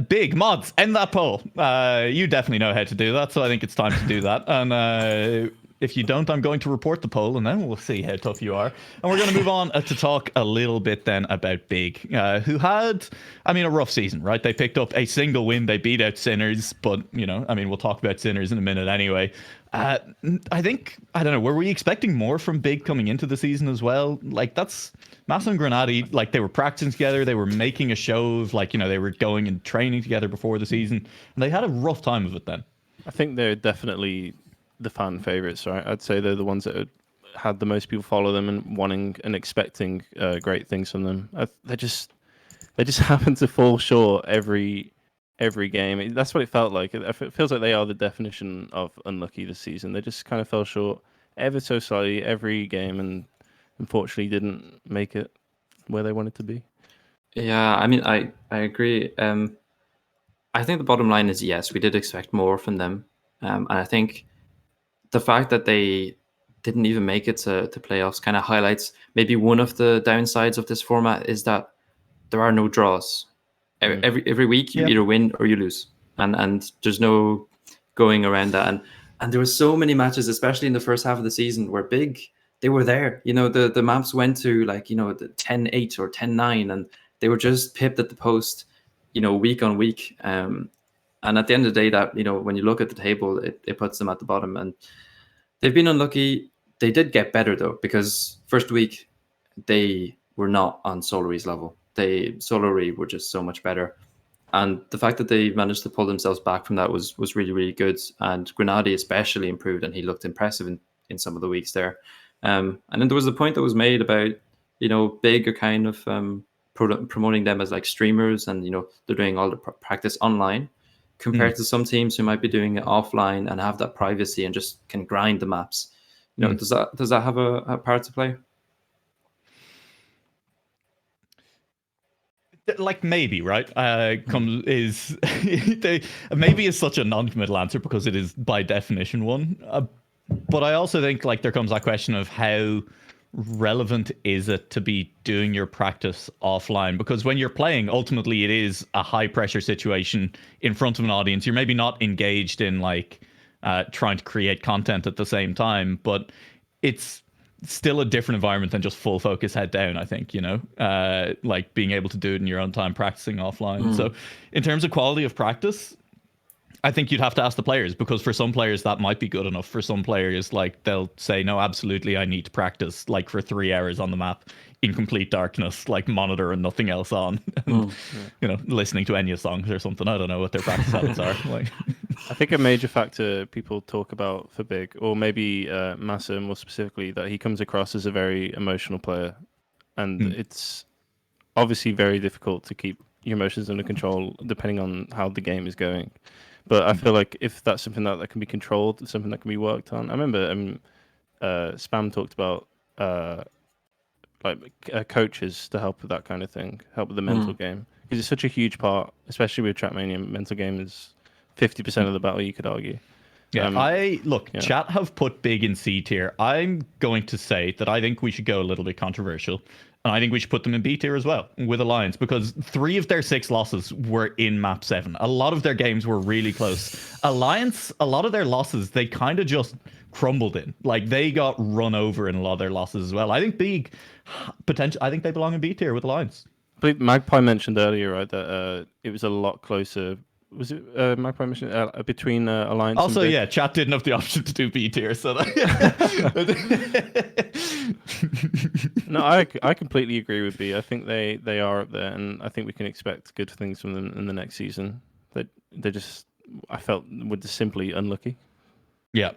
big mods, end that poll. You definitely know how to do that, so I think it's time to do that. And if you don't, I'm going to report the poll, and then we'll see how tough you are. And we're going to move on to talk a little bit then about Big, who had, a rough season, right? They picked up a single win. They beat out Sinners, but, we'll talk about Sinners in a minute anyway. I don't know, were we expecting more from Big coming into the season as well? That's Massa and Grenade, they were practicing together. They were making a show of, they were going and training together before the season. And they had a rough time of it then. I
think they're definitely the fan favorites, right? I'd say they're the ones that had the most people follow them and wanting and expecting great things from them. They just happen to fall short every game. That's what it felt like. It feels like they are the definition of unlucky this season. They just kind of fell short ever so slightly every game, and unfortunately didn't make it where they wanted to be.
Yeah, I agree. I think the bottom line is yes, we did expect more from them, and I think the fact that they didn't even make it to playoffs kind of highlights maybe one of the downsides of this format is that there are no draws. Every week you either win or you lose, and there's no going around that. And there were so many matches, especially in the first half of the season, where Big, they were there. The maps went to the 10-8 or 10-9, and they were just pipped at the post, week on week. And at the end of the day, that when you look at the table, it puts them at the bottom. And they've been unlucky. They did get better though, because first week they were not on Solary's level. Solary were just so much better. And the fact that they managed to pull themselves back from that was really, really good. And Grenade especially improved, and he looked impressive in some of the weeks there. And then there was a point that was made about, Big are kind of promoting them as streamers, and they're doing all the practice online, compared to some teams who might be doing it offline and have that privacy and just can grind the maps. Does that have a part to play?
Maybe, right? Maybe is such a non-committal answer because it is by definition one. But I also think there comes that question of how relevant is it to be doing your practice offline? Because when you're playing, ultimately it is a high pressure situation in front of an audience. You're maybe not engaged in trying to create content at the same time, but it's still a different environment than just full focus head down, I think, being able to do it in your own time practicing offline. So in terms of quality of practice, I think you'd have to ask the players, because for some players that might be good enough. For some players, like, they'll say, no, absolutely, I need to practice like for 3 hours on the map in complete darkness, like monitor and nothing else on, and you know, listening to Enya songs or something. I don't know what their practice habits are. Like,
I think a major factor people talk about for Big, or maybe Massa more specifically, that he comes across as a very emotional player, and it's obviously very difficult to keep your emotions under control depending on how the game is going. But I feel like if that's something that can be controlled, something that can be worked on. I remember Spam talked about coaches to help with that kind of thing, help with the mental game, because it's such a huge part, especially with Trackmania. Mental game is 50% of the battle, you could argue.
Yeah, chat have put Big in C tier. I'm going to say that I think we should go a little bit controversial. And I think we should put them in B tier as well, with Alliance, because 3 of their 6 losses were in map 7. A lot of their games were really close. Alliance, a lot of their losses, they kind of just crumbled in. Like, they got run over in a lot of their losses as well. I think Big, I think they belong in B tier with Alliance.
I believe Magpie mentioned earlier, right, that it was a lot closer. Was it Magpie mentioned between Alliance
also,
and Big?
yeah, chat didn't have the option to do B tier, so
No, I completely agree with B. I think they are up there, and I think we can expect good things from them in the next season. They just, I felt, were just simply unlucky.
Yeah.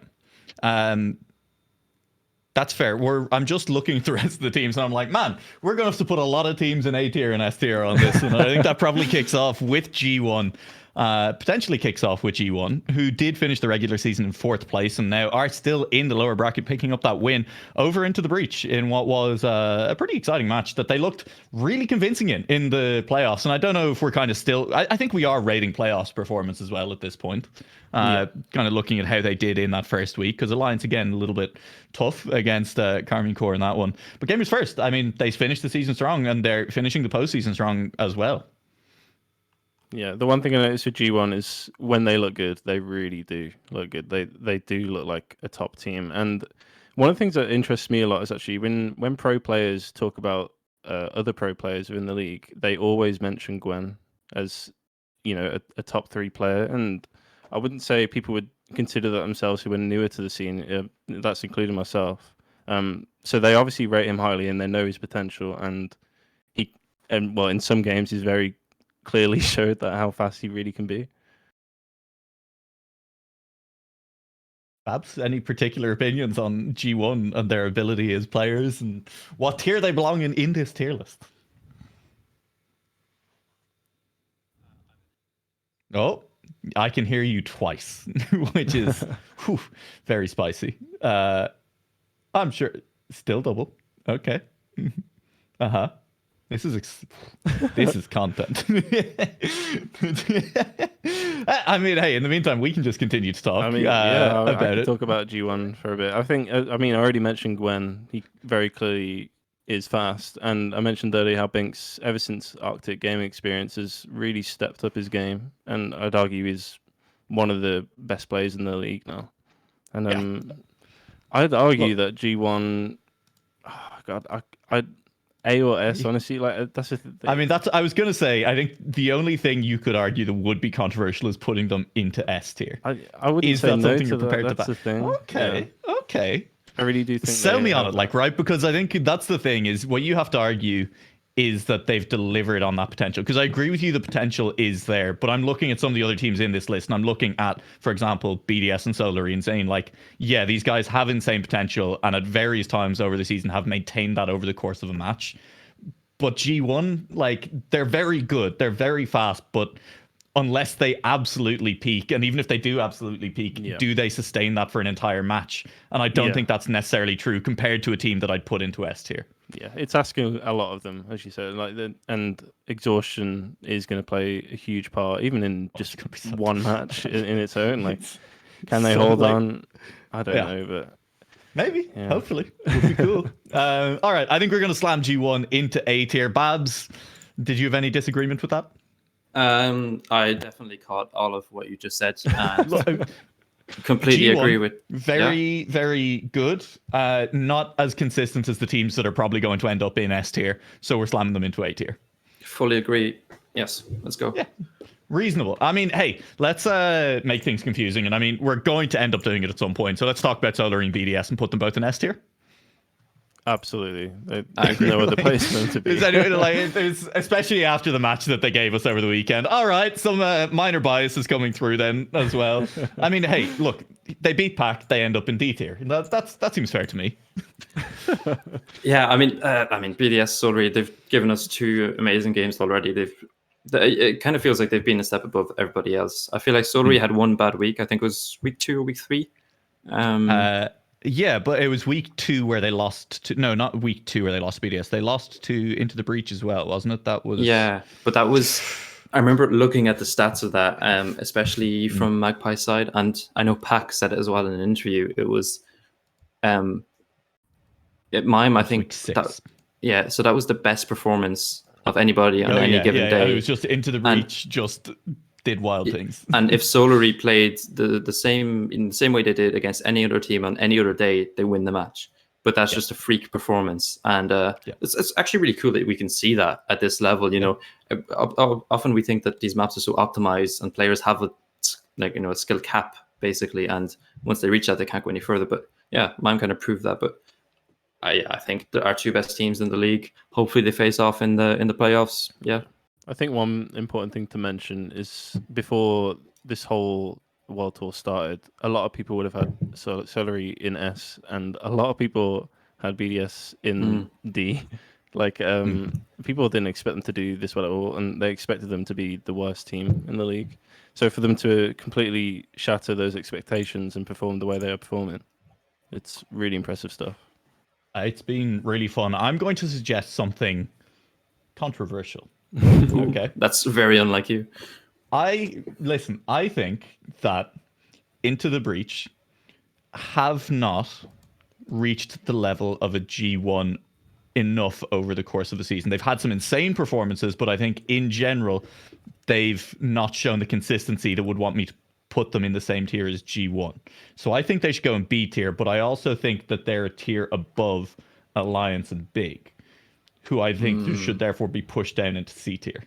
That's fair. I'm just looking at the rest of the teams, and I'm like, man, we're going to have to put a lot of teams in A tier and S tier on this. And I think that probably kicks off with G1. Potentially kicks off with G1, who did finish the regular season in 4th place and now are still in the lower bracket, picking up that win over into the breach in what was a pretty exciting match that they looked really convincing in the playoffs. And I don't know if we're kind of still, I think we are rating playoffs performance as well at this point. Kind of looking at how they did in that first week, because Alliance, again, a little bit tough against Carmine Core in that one. But Gamers First, I mean, they finished the season strong, and they're finishing the postseason strong as well.
Yeah, the one thing I noticed with G1 is when they look good, they really do look good. They do look like a top team. And one of the things that interests me a lot is actually when pro players talk about other pro players within the league, they always mention Gwen as, you know, a top 3 player. And I wouldn't say people would consider that themselves who are newer to the scene. That's including myself. So they obviously rate him highly, and they know his potential. And in some games, he's very clearly showed that how fast he really can be.
Babz, any particular opinions on G1 and their ability as players and what tier they belong in this tier list? Oh, I can hear you twice, which is very spicy. I'm sure. Still double. Okay. Uh-huh. This is content. I mean, hey, in the meantime, we can just continue to talk
about
I can
talk about G1 for a bit. I think, I already mentioned Gwen. He very clearly is fast. And I mentioned earlier how Binks, ever since Arctic Gaming Experience, has really stepped up his game. And I'd argue he's one of the best players in the league now. And I'd argue that G1, A or S, honestly, like that's the thing.
I mean, I was gonna say, I think the only thing you could argue that would be controversial is putting them into S tier.
I wouldn't say no to that. That's the thing.
Okay.
I really do think.
Sell me on it, like, right? Because I think that's the thing, is what you have to argue is that they've delivered on that potential. Because I agree with you, the potential is there, but I'm looking at some of the other teams in this list, and I'm looking at, for example, BDS and Solary, and saying, like, yeah, these guys have insane potential, and at various times over the season have maintained that over the course of a match. But G1, like, they're very good, they're very fast, but unless they absolutely peak, and even if they do absolutely peak, do they sustain that for an entire match? And I don't think that's necessarily true compared to a team that I'd put into S tier.
Yeah, it's asking a lot of them, as you said. And exhaustion is going to play a huge part, even in just one match in its own. Like, can they hold on? I don't know, but
maybe, hopefully, would be cool. All right, I think we're going to slam G1 into A tier. Babz, did you have any disagreement with that?
I definitely caught all of what you just said. And completely
G1,
agree with.
Very good. Not as consistent as the teams that are probably going to end up in S tier. So we're slamming them into A tier.
Fully agree. Yes, let's go.
Yeah. Reasonable. I mean, hey, let's make things confusing. And I mean, we're going to end up doing it at some point. So let's talk about Solar and BDS and put them both in S tier.
Absolutely. There's no other place for them to be.
Especially after the match that they gave us over the weekend. All right, some minor biases coming through then as well. I mean, hey, look, they beat Pac, they end up in D tier. That seems fair to me.
Yeah, I mean, BDS Solar, they've given us 2 amazing games already. It kind of feels like they've been a step above everybody else. I feel like Solar had one bad week. I think it was week 2 or week 3.
Yeah, but it was week 2 where they lost to... No, not week 2 where they lost to BDS. They lost to Into the Breach as well, wasn't it? That was...
Yeah, but that was... I remember looking at the stats of that, especially from Magpie's side, and I know Pac said it as well in an interview. It was... Mime, I think...
Week 6.
So that was the best performance of anybody on any given day.
It was just Into the Breach, just... did wild things. And
if Solary played the same in the same way they did against any other team on any other day, they win the match. But that's just a freak performance, and it's actually really cool that we can see that at this level. You know, often we think that these maps are so optimized and players have a skill cap basically, and once they reach that, they can't go any further. But yeah, Mime kind of proved that. But I think that our 2 best teams in the league, hopefully they face off in the playoffs. Yeah.
I think one important thing to mention is before this whole World Tour started, a lot of people would have had Solary in S, and a lot of people had BDS in D. Like, people didn't expect them to do this well at all, and they expected them to be the worst team in the league. So for them to completely shatter those expectations and perform the way they are performing, it's really impressive stuff.
It's been really fun. I'm going to suggest something controversial. Okay,
that's very unlike you.
I think that Into the Breach have not reached the level of a G1 enough over the course of the season. They've had some insane performances, but I think in general they've not shown the consistency that would want me to put them in the same tier as G1. So I think they should go in B tier, but I also think that they're a tier above Alliance and Big, who I think should therefore be pushed down into C tier.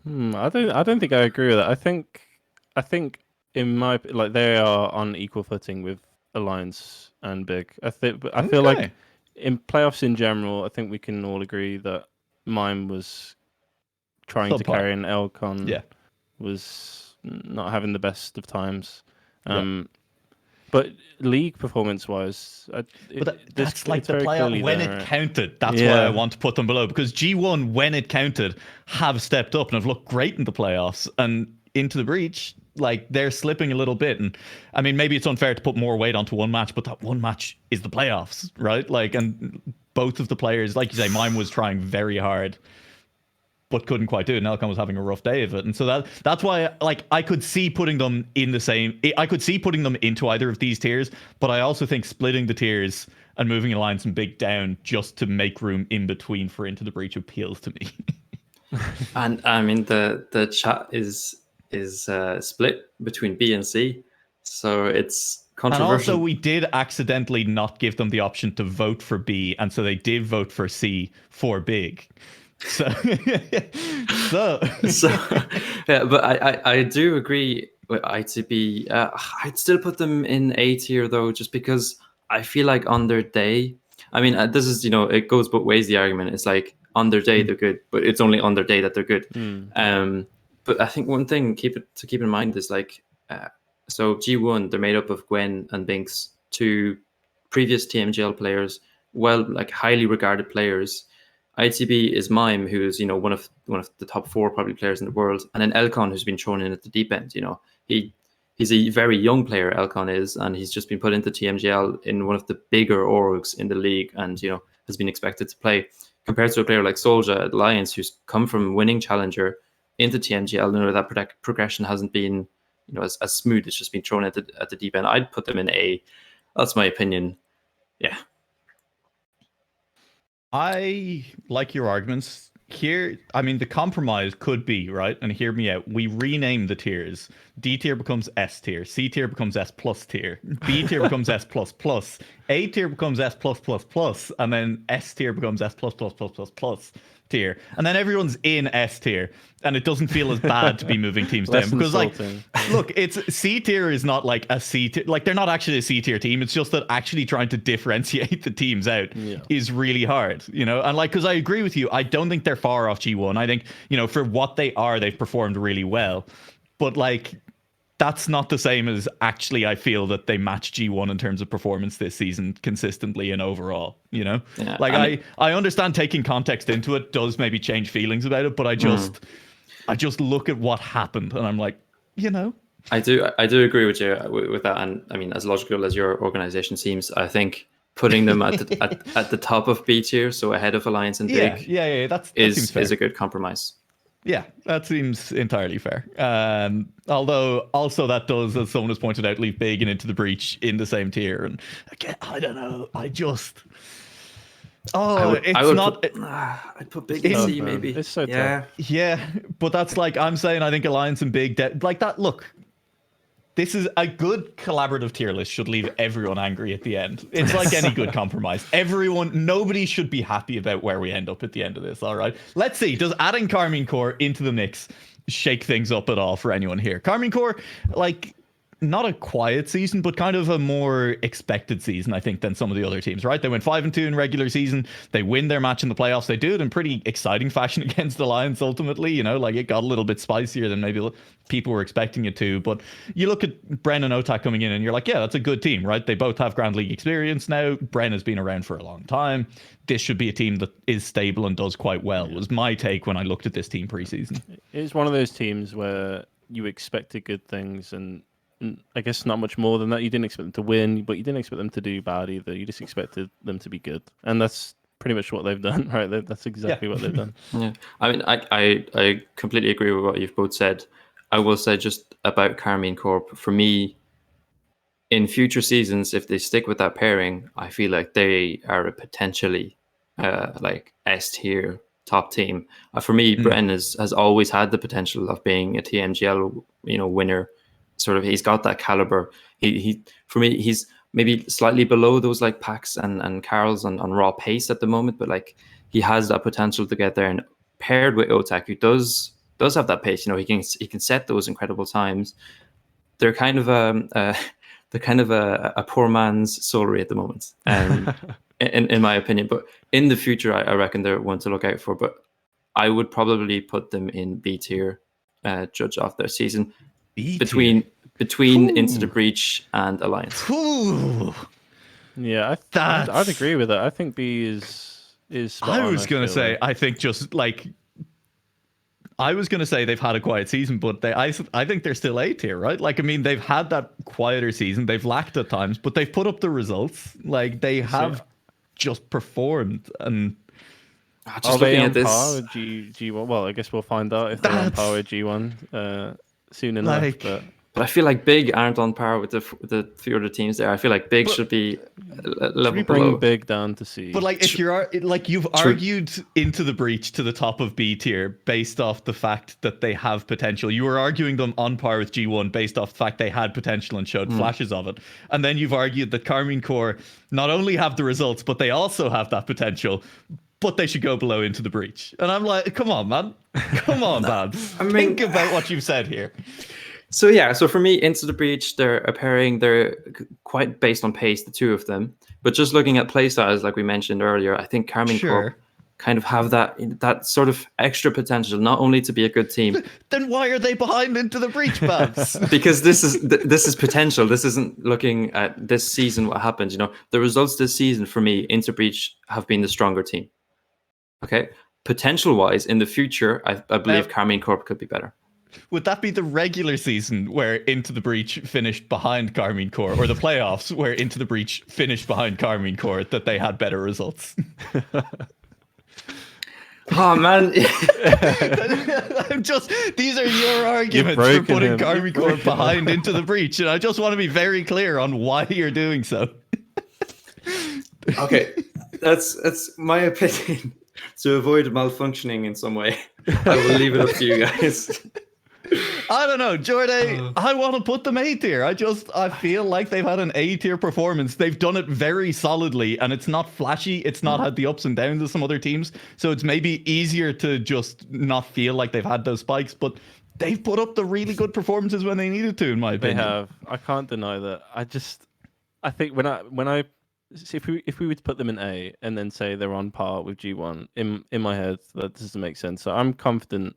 I don't think I agree with that. I think in my they are on equal footing with Alliance and Big. I feel like in playoffs in general, I think we can all agree that Mime was trying to carry, and Elcon was not having the best of times. But league performance-wise,
that's like the playoff when it counted. That's why I want to put them below, because G1, when it counted, have stepped up and have looked great in the playoffs. And Into the Breach, like, they're slipping a little bit. And I mean, maybe it's unfair to put more weight onto one match, but that one match is the playoffs, right? Like, and both of the players, like you say, Mime was trying very hard, but couldn't quite do it. Nelcon was having a rough day of it. And so that's why, like, I could see putting them in the same... I could see putting them into either of these tiers, but I also think splitting the tiers and moving Alliance and Big down just to make room in between for Into the Breach appeals to me.
And, I mean, the chat is split between B and C, so it's controversial.
And also, we did accidentally not give them the option to vote for B, and so they did vote for C for Big. So
yeah, but I do agree with ITB. I'd still put them in A tier though, just because I feel like on their day, I mean, this is, it goes both ways. The argument is like on their day they're good, but it's only on their day that they're good. But I think one thing to keep in mind is like, so G1, they're made up of Gwen and Binks, 2 previous TMGL players, like highly regarded players. ITB is Mime, who's one of the top 4 probably players in the world, and then Elcon, who's been thrown in at the deep end. He's a very young player, Elcon is, and he's just been put into TMGL in one of the bigger orgs in the league, and has been expected to play. Compared to a player like Soldier at Alliance, who's come from winning Challenger into TMGL, that progression hasn't been as smooth. It's just been thrown at the deep end. I'd put them in A. That's my opinion. Yeah.
I like your arguments here. I mean, the compromise could be, right, and hear me out, we rename the tiers. D tier becomes S tier, C tier becomes S plus tier, B tier becomes S plus plus, A tier becomes S+++, and then S tier becomes S+++++ tier, and then everyone's in S tier, and it doesn't feel as bad to be moving teams down because
insulting.
like, look, it's C tier is not like a C tier, like they're not actually a C tier team. It's just that actually trying to differentiate the teams out is really hard, you know. And like, because I agree with you, I don't think they're far off G1. I think, you know, for what they are, they've performed really well, but like, that's not the same as actually I feel that they match G1 in terms of performance this season consistently and overall, you know?
Yeah,
like I understand taking context into it does maybe change feelings about it, but I just look at what happened and I'm like, you know?
I do agree with you with that. And I mean, as logical as your organization seems, I think putting them at the top of B tier, so ahead of Alliance and Big,
that
is
fair.
a good compromise.
Yeah, that seems entirely fair. Although, also that does, as someone has pointed out, leave Big and Into the Breach in the same tier. And again, I don't know. I'd
put Big in C, maybe.
It's so tough.
Yeah, but that's like, I'm saying I think Alliance and Big, like that, look, this is a good collaborative tier list should leave everyone angry at the end. It's like any good compromise. Nobody should be happy about where we end up at the end of this, all right? Let's see, does adding Karmine Corps into the mix shake things up at all for anyone here? Karmine Corps, like, not a quiet season, but kind of a more expected season, I think, than some of the other teams, right? They went 5-2 in regular season. They win their match in the playoffs. They do it in pretty exciting fashion against Alliance, ultimately. You know, like, it got a little bit spicier than maybe people were expecting it to. But you look at Bren and Otak coming in and you're like, yeah, that's a good team, right? They both have Grand League experience now. Bren has been around for a long time. This should be a team that is stable and does quite well, was my take when I looked at this team preseason.
It's one of those teams where you expected good things, and I guess not much more than that. You didn't expect them to win, but you didn't expect them to do bad either. You just expected them to be good, and that's pretty much what they've done, right? That's exactly what they've done.
Yeah, I mean, I completely agree with what you've both said. I will say just about Karmine Corp, for me, in future seasons, if they stick with that pairing, I feel like they are a potentially like S tier top team. For me, Bren has always had the potential of being a TMGL, you know, winner. Sort of, he's got that caliber. He for me, he's maybe slightly below those like Pax and Carl's on raw pace at the moment, but like he has that potential to get there. And paired with Otak, who does have that pace, you know, he can set those incredible times. They're kind of a poor man's Solary at the moment, in my opinion. But in the future, I reckon they're one to look out for. But I would probably put them in B tier, judge off their season. Between Into the Breach and Alliance.
Yeah, I'd agree with that. I think B is spot on,
I was going to say, I think just like, I was going to say they've had a quiet season, but I think they're still A tier, right? Like, I mean, they've had that quieter season. They've lacked at times, but they've put up the results. Like, they have just performed. And
just looking at this,
par with G1? Well, I guess we'll find out if they're on par with G1 soon enough.
But I feel like Big aren't on par with the few other teams there. I feel like Big should be level below.
Big down to C.
But like, if you're like, you've argued Into the Breach to the top of B tier based off the fact that they have potential. You were arguing them on par with G1 based off the fact they had potential and showed flashes of it. And then you've argued that Karmine Corp not only have the results, but they also have that potential. But they should go below Into the Breach. And I'm like, come on, man. Come on, Babz. Think about what you've said here.
So yeah, so for me, Into the Breach, they're a pairing. They're quite based on pace, the two of them. But just looking at playstyles, like we mentioned earlier, I think Karmine Corp kind of have that sort of extra potential, not only to be a good team.
Then why are they behind Into the Breach, Babz?
Because this is potential. This isn't looking at this season, what happened. You know, the results this season for me, Into Breach have been the stronger team. Okay, potential-wise, in the future, I believe Karmine Corp could be better.
Would that be the regular season where Into the Breach finished behind Karmine Corp, or the playoffs where Into the Breach finished behind Karmine Corp, that they had better results?
Oh man,
these are your arguments for putting Karmine Corp behind Into the Breach, and I just want to be very clear on why you're doing so.
Okay, that's my opinion. To avoid malfunctioning in some way, I will leave it up to you guys.
I don't know, Jorday. I want to put them A tier. I feel like they've had an A tier performance. They've done it very solidly, and it's not flashy. It's not had the ups and downs of some other teams, so it's maybe easier to just not feel like they've had those spikes. But they've put up the really good performances when they needed to, in my opinion.
They have. I can't deny that. I think when I if we were to put them in A and then say they're on par with G1, in my head that doesn't make sense. So I'm confident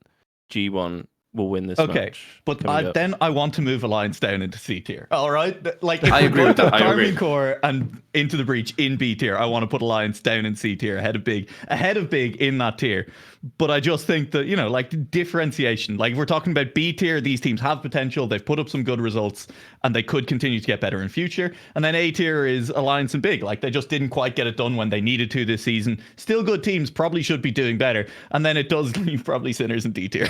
G1 will win this match.
But I want to move Alliance down into C tier. All right, like if
I agree with that. I agree.
Karmine Core and Into the Breach in B tier, I want to put Alliance down in C tier ahead of Big in that tier. But I just think that, like differentiation, like if we're talking about B tier, these teams have potential. They've put up some good results and they could continue to get better in future. And then A tier is Alliance and Big. Like they just didn't quite get it done when they needed to this season. Still good teams, probably should be doing better. And then it does leave probably Sinners in D tier.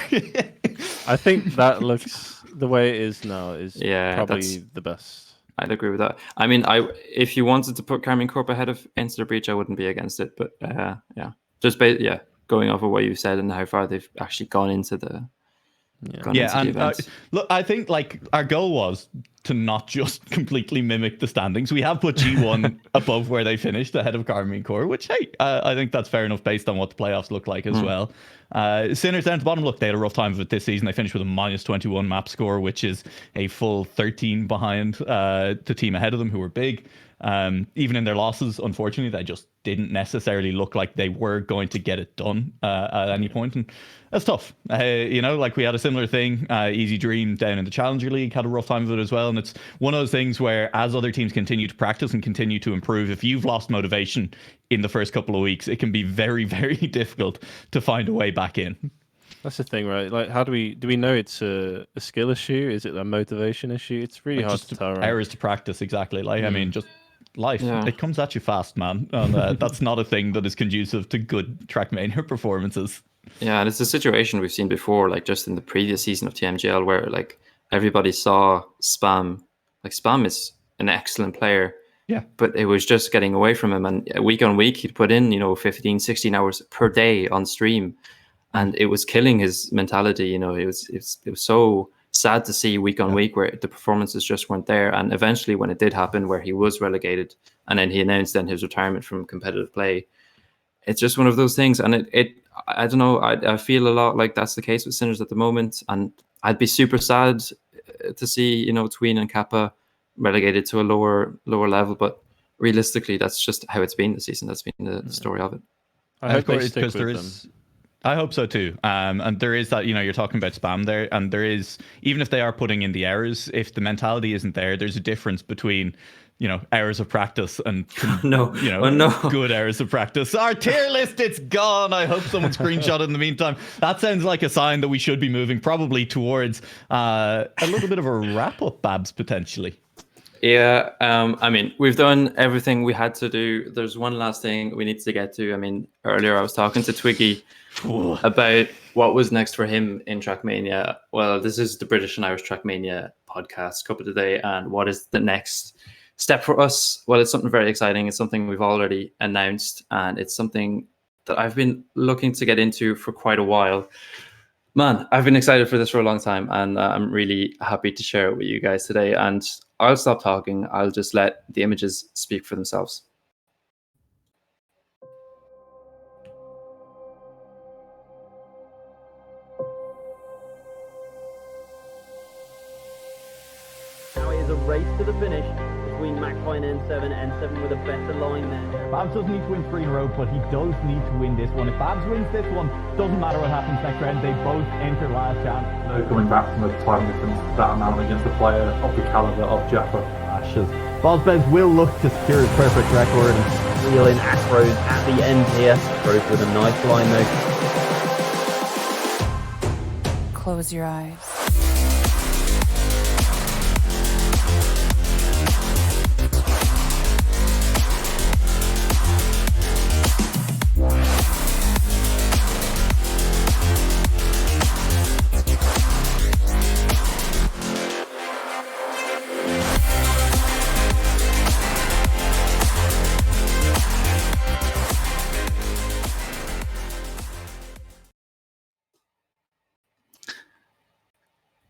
I think that looks the way it is now is probably the best.
I'd agree with that. I mean, if you wanted to put Karmine Corp ahead of Into the Breach, I wouldn't be against it. But going off of what you said and how far they've actually gone into the events.
Look, I think like our goal was to not just completely mimic the standings. We have put G1 above where they finished, ahead of Karmine Core, which I think that's fair enough based on what the playoffs look like as well. Sinners down at the bottom. Look, they had a rough time of it this season. They finished with a -21 map score, which is a full 13 behind the team ahead of them, who were Big. Even in their losses, unfortunately, they just didn't necessarily look like they were going to get it done at any point, and that's tough. Like we had a similar thing. Easy Dream down in the Challenger League had a rough time of it as well, and it's one of those things where as other teams continue to practice and continue to improve, if you've lost motivation in the first couple of weeks, it can be very, very difficult to find a way back in.
That's the thing, right? Like, how do we know it's a skill issue? Is it a motivation issue? It's really hard to tell. Right?
Errors to practice, exactly. Like, I mean, just life. It comes at you fast, man. And that's not a thing that is conducive to good Trackmania performances.
Yeah, and it's a situation we've seen before, like just in the previous season of TMGL, where like everybody saw Spam. Like Spam is an excellent player.
Yeah.
But it was just getting away from him. And week on week, he'd put in, 15, 16 hours per day on stream. And it was killing his mentality. It was so sad to see week on week where the performances just weren't there. And eventually when it did happen, where he was relegated and then he announced then his retirement from competitive play, it's just one of those things. And I don't know, I feel a lot like that's the case with Sinners at the moment. And I'd be super sad to see, Tween and Cuppa relegated to a lower level. But realistically, that's just how it's been this season. That's been the story of it.
I hope they stick with them.
I hope so too. And there is that, you're talking about Spam there, and there is, even if they are putting in the errors, if the mentality isn't there, there's a difference between, hours of practice and good hours of practice. Our tier list, it's gone. I hope someone screenshot it in the meantime. That sounds like a sign that we should be moving probably towards a little bit of a wrap up, Babz, potentially.
Yeah, I mean, we've done everything we had to do. There's one last thing we need to get to. I mean, earlier I was talking to Twiggy about what was next for him in Trackmania. Well, this is the British and Irish Trackmania podcast, Cuppa Today, and what is the next step for us? Well, it's something very exciting. It's something we've already announced, and it's something that I've been looking to get into for quite a while. Man, I've been excited for this for a long time, and I'm really happy to share it with you guys today. And I'll stop talking. I'll just let the images speak for themselves.
Now it is a race to the finish between Magpie and N7. N7 with a better line there.
Babz doesn't need to win 3 in a row, but he does need to win this one. If Babz wins this one, doesn't matter what happens next round. They both enter last chance.
No coming back from a time difference that amount against a player of the caliber of Xephyr.
Ashes. Babz will look to secure his perfect record.
Reel in Acros at the end here. Acros with a nice line though.
Close your eyes.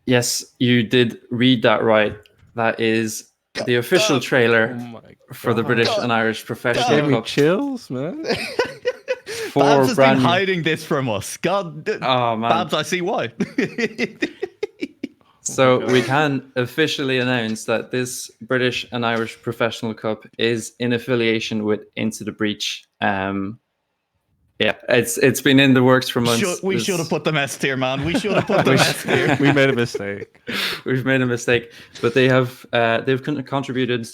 Yes, you did read that right. That is the official trailer for the British and Irish Professional
Gave me
Cup.
chills, man.
Babz has been
brand new-
hiding this from us. God,
Oh man.
Babz, I see why.
So we can officially announce that this British and Irish Professional Cup is in affiliation with Into the Breach. Yeah, it's been in the works for months.
We should have put the S tier, man. We should have put the S tier.
We made a mistake.
We've made a mistake, but they've contributed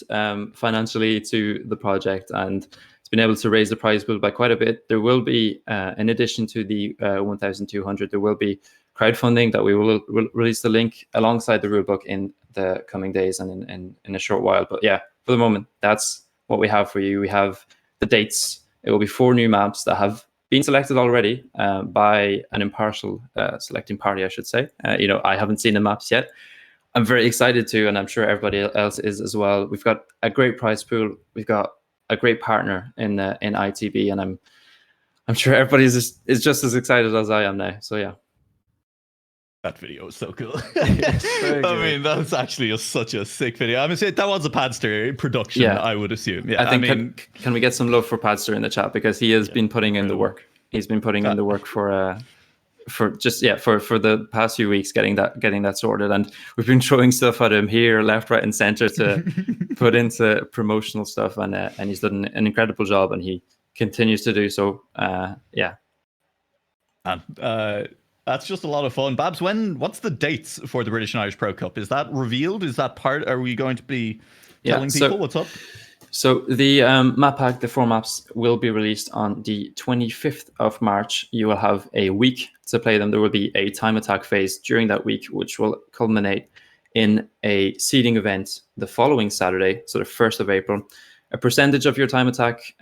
financially to the project, and it's been able to raise the prize pool by quite a bit. There will be, in addition to the 1,200, there will be crowdfunding that we will release the link alongside the rulebook in the coming days and in a short while. But yeah, for the moment, that's what we have for you. We have the dates. It will be 4 new maps that have been selected already by an impartial selecting party, I should say. I haven't seen the maps yet. I'm very excited to, and I'm sure everybody else is as well. We've got a great prize pool. We've got a great partner in ITB, and I'm sure everybody is just as excited as I am now. So yeah.
That video is so cool. I mean, that's actually such a sick video. I mean, that was a Padster production,
Yeah.
I would assume. Yeah,
I think can we get some love for Padster in the chat, because he has been putting in the work. He's been putting in the work for the past few weeks getting that sorted, and we've been throwing stuff at him here, left, right, and center to put into promotional stuff, and he's done an incredible job, and he continues to do so. Yeah.
That's just a lot of fun. Babz, what's the dates for the British and Irish Pro Cup? Is that revealed? Is that part? Are we going to be telling people what's up?
So the map pack, the 4 maps, will be released on the 25th of March. You will have a week to play them. There will be a time attack phase during that week, which will culminate in a seeding event the following Saturday, so the 1st of April. A percentage of your time attack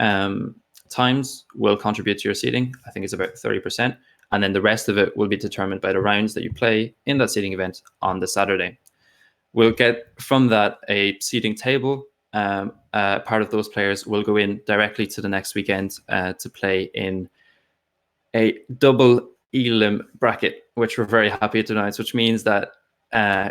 times will contribute to your seeding. I think it's about 30%. And then the rest of it will be determined by the rounds that you play in that seeding event on the Saturday. We'll get from that a seeding table. Part of those players will go in directly to the next weekend to play in a double elim bracket, which we're very happy to announce, which means that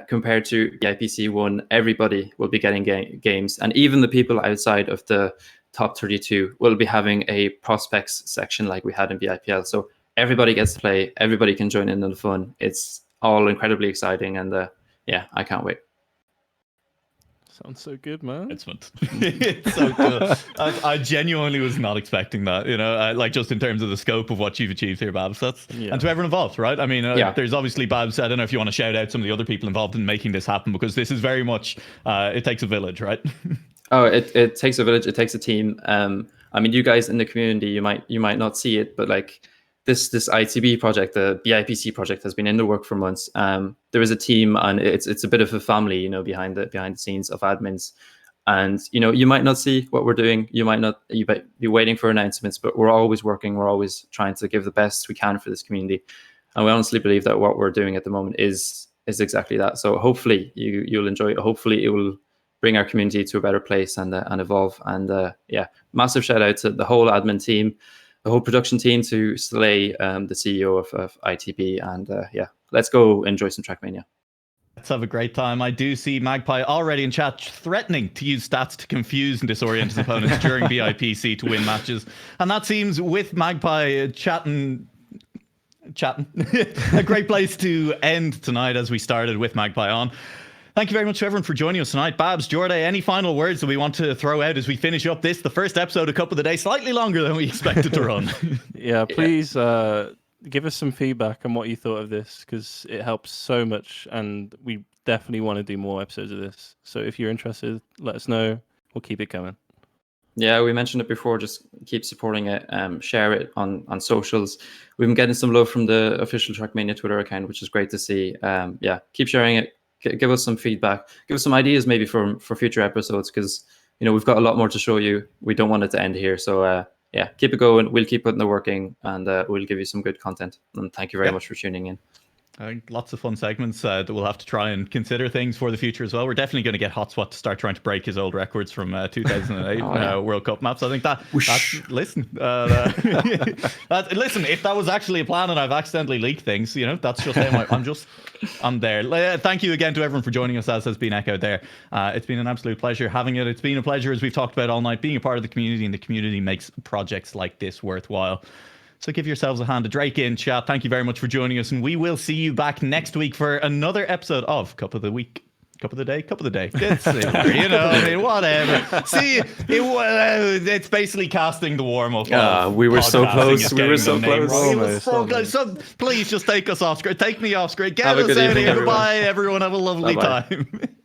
compared to the IPC1, everybody will be getting games. And even the people outside of the top 32 will be having a prospects section like we had in VIPL. So everybody gets to play. Everybody can join in on the fun. It's all incredibly exciting, and yeah, I can't wait.
Sounds so good, man.
It's fun. It's so cool. I genuinely was not expecting that, like just in terms of the scope of what you've achieved here, Babz. And to everyone involved, right? I mean, there's obviously Babz. I don't know if you want to shout out some of the other people involved in making this happen, because this is very much, it takes a village, right?
Oh, it takes a village. It takes a team. I mean, you guys in the community, you might not see it, but like, this ITB project, the BIPC project, has been in the work for months. There is a team, and it's a bit of a family, behind the scenes of admins. And you might not see what we're doing. You might be waiting for announcements, but we're always working. We're always trying to give the best we can for this community. And we honestly believe that what we're doing at the moment is exactly that. So hopefully you'll enjoy it. Hopefully it will bring our community to a better place and evolve. And yeah, massive shout out to the whole admin team, the whole production team, to Slay, the CEO of ITB, and yeah, let's go enjoy some Trackmania.
Let's have a great time. I do see Magpie already in chat threatening to use stats to confuse and disorient his opponents during BIPC to win matches, and that seems, with Magpie chatting a great place to end tonight, as we started with Magpie on. Thank you very much to everyone for joining us tonight. Babz, Jorday, any final words that we want to throw out as we finish up the first episode of Cup of the Day, slightly longer than we expected to run?
Yeah, please give us some feedback on what you thought of this, because it helps so much, and we definitely want to do more episodes of this. So if you're interested, let us know. We'll keep it coming.
Yeah, we mentioned it before. Just keep supporting it. Share it on socials. We've been getting some love from the official Trackmania Twitter account, which is great to see. Yeah, keep sharing it. Give us some feedback. Give us some ideas maybe for future episodes, because we've got a lot more to show you. We don't want it to end here. So yeah, keep it going. We'll keep putting the work in, and we'll give you some good content. And thank you very much for tuning in.
I think lots of fun segments that we'll have to try and consider things for the future as well. We're definitely going to get Hotspot to start trying to break his old records from 2008 World Cup maps. I think that's listen, listen. If that was actually a plan and I've accidentally leaked things, that's just how I'm there. Thank you again to everyone for joining us, as has been echoed there. It's been an absolute pleasure having it. It's been a pleasure, as we've talked about all night, being a part of the community, and the community makes projects like this worthwhile. So give yourselves a hand. Drake in chat, thank you very much for joining us, and we will see you back next week for another episode of Cup of the Week. Cup of the Day, Cup of the Day. It's whatever. See, it's basically casting the warm-up.
We were so close. We were so close.
So please just take us off screen. Take me off screen. Get
Have a
us
good
out of
evening,
here.
everyone.
Goodbye, everyone. Have a lovely
Bye-bye.
time.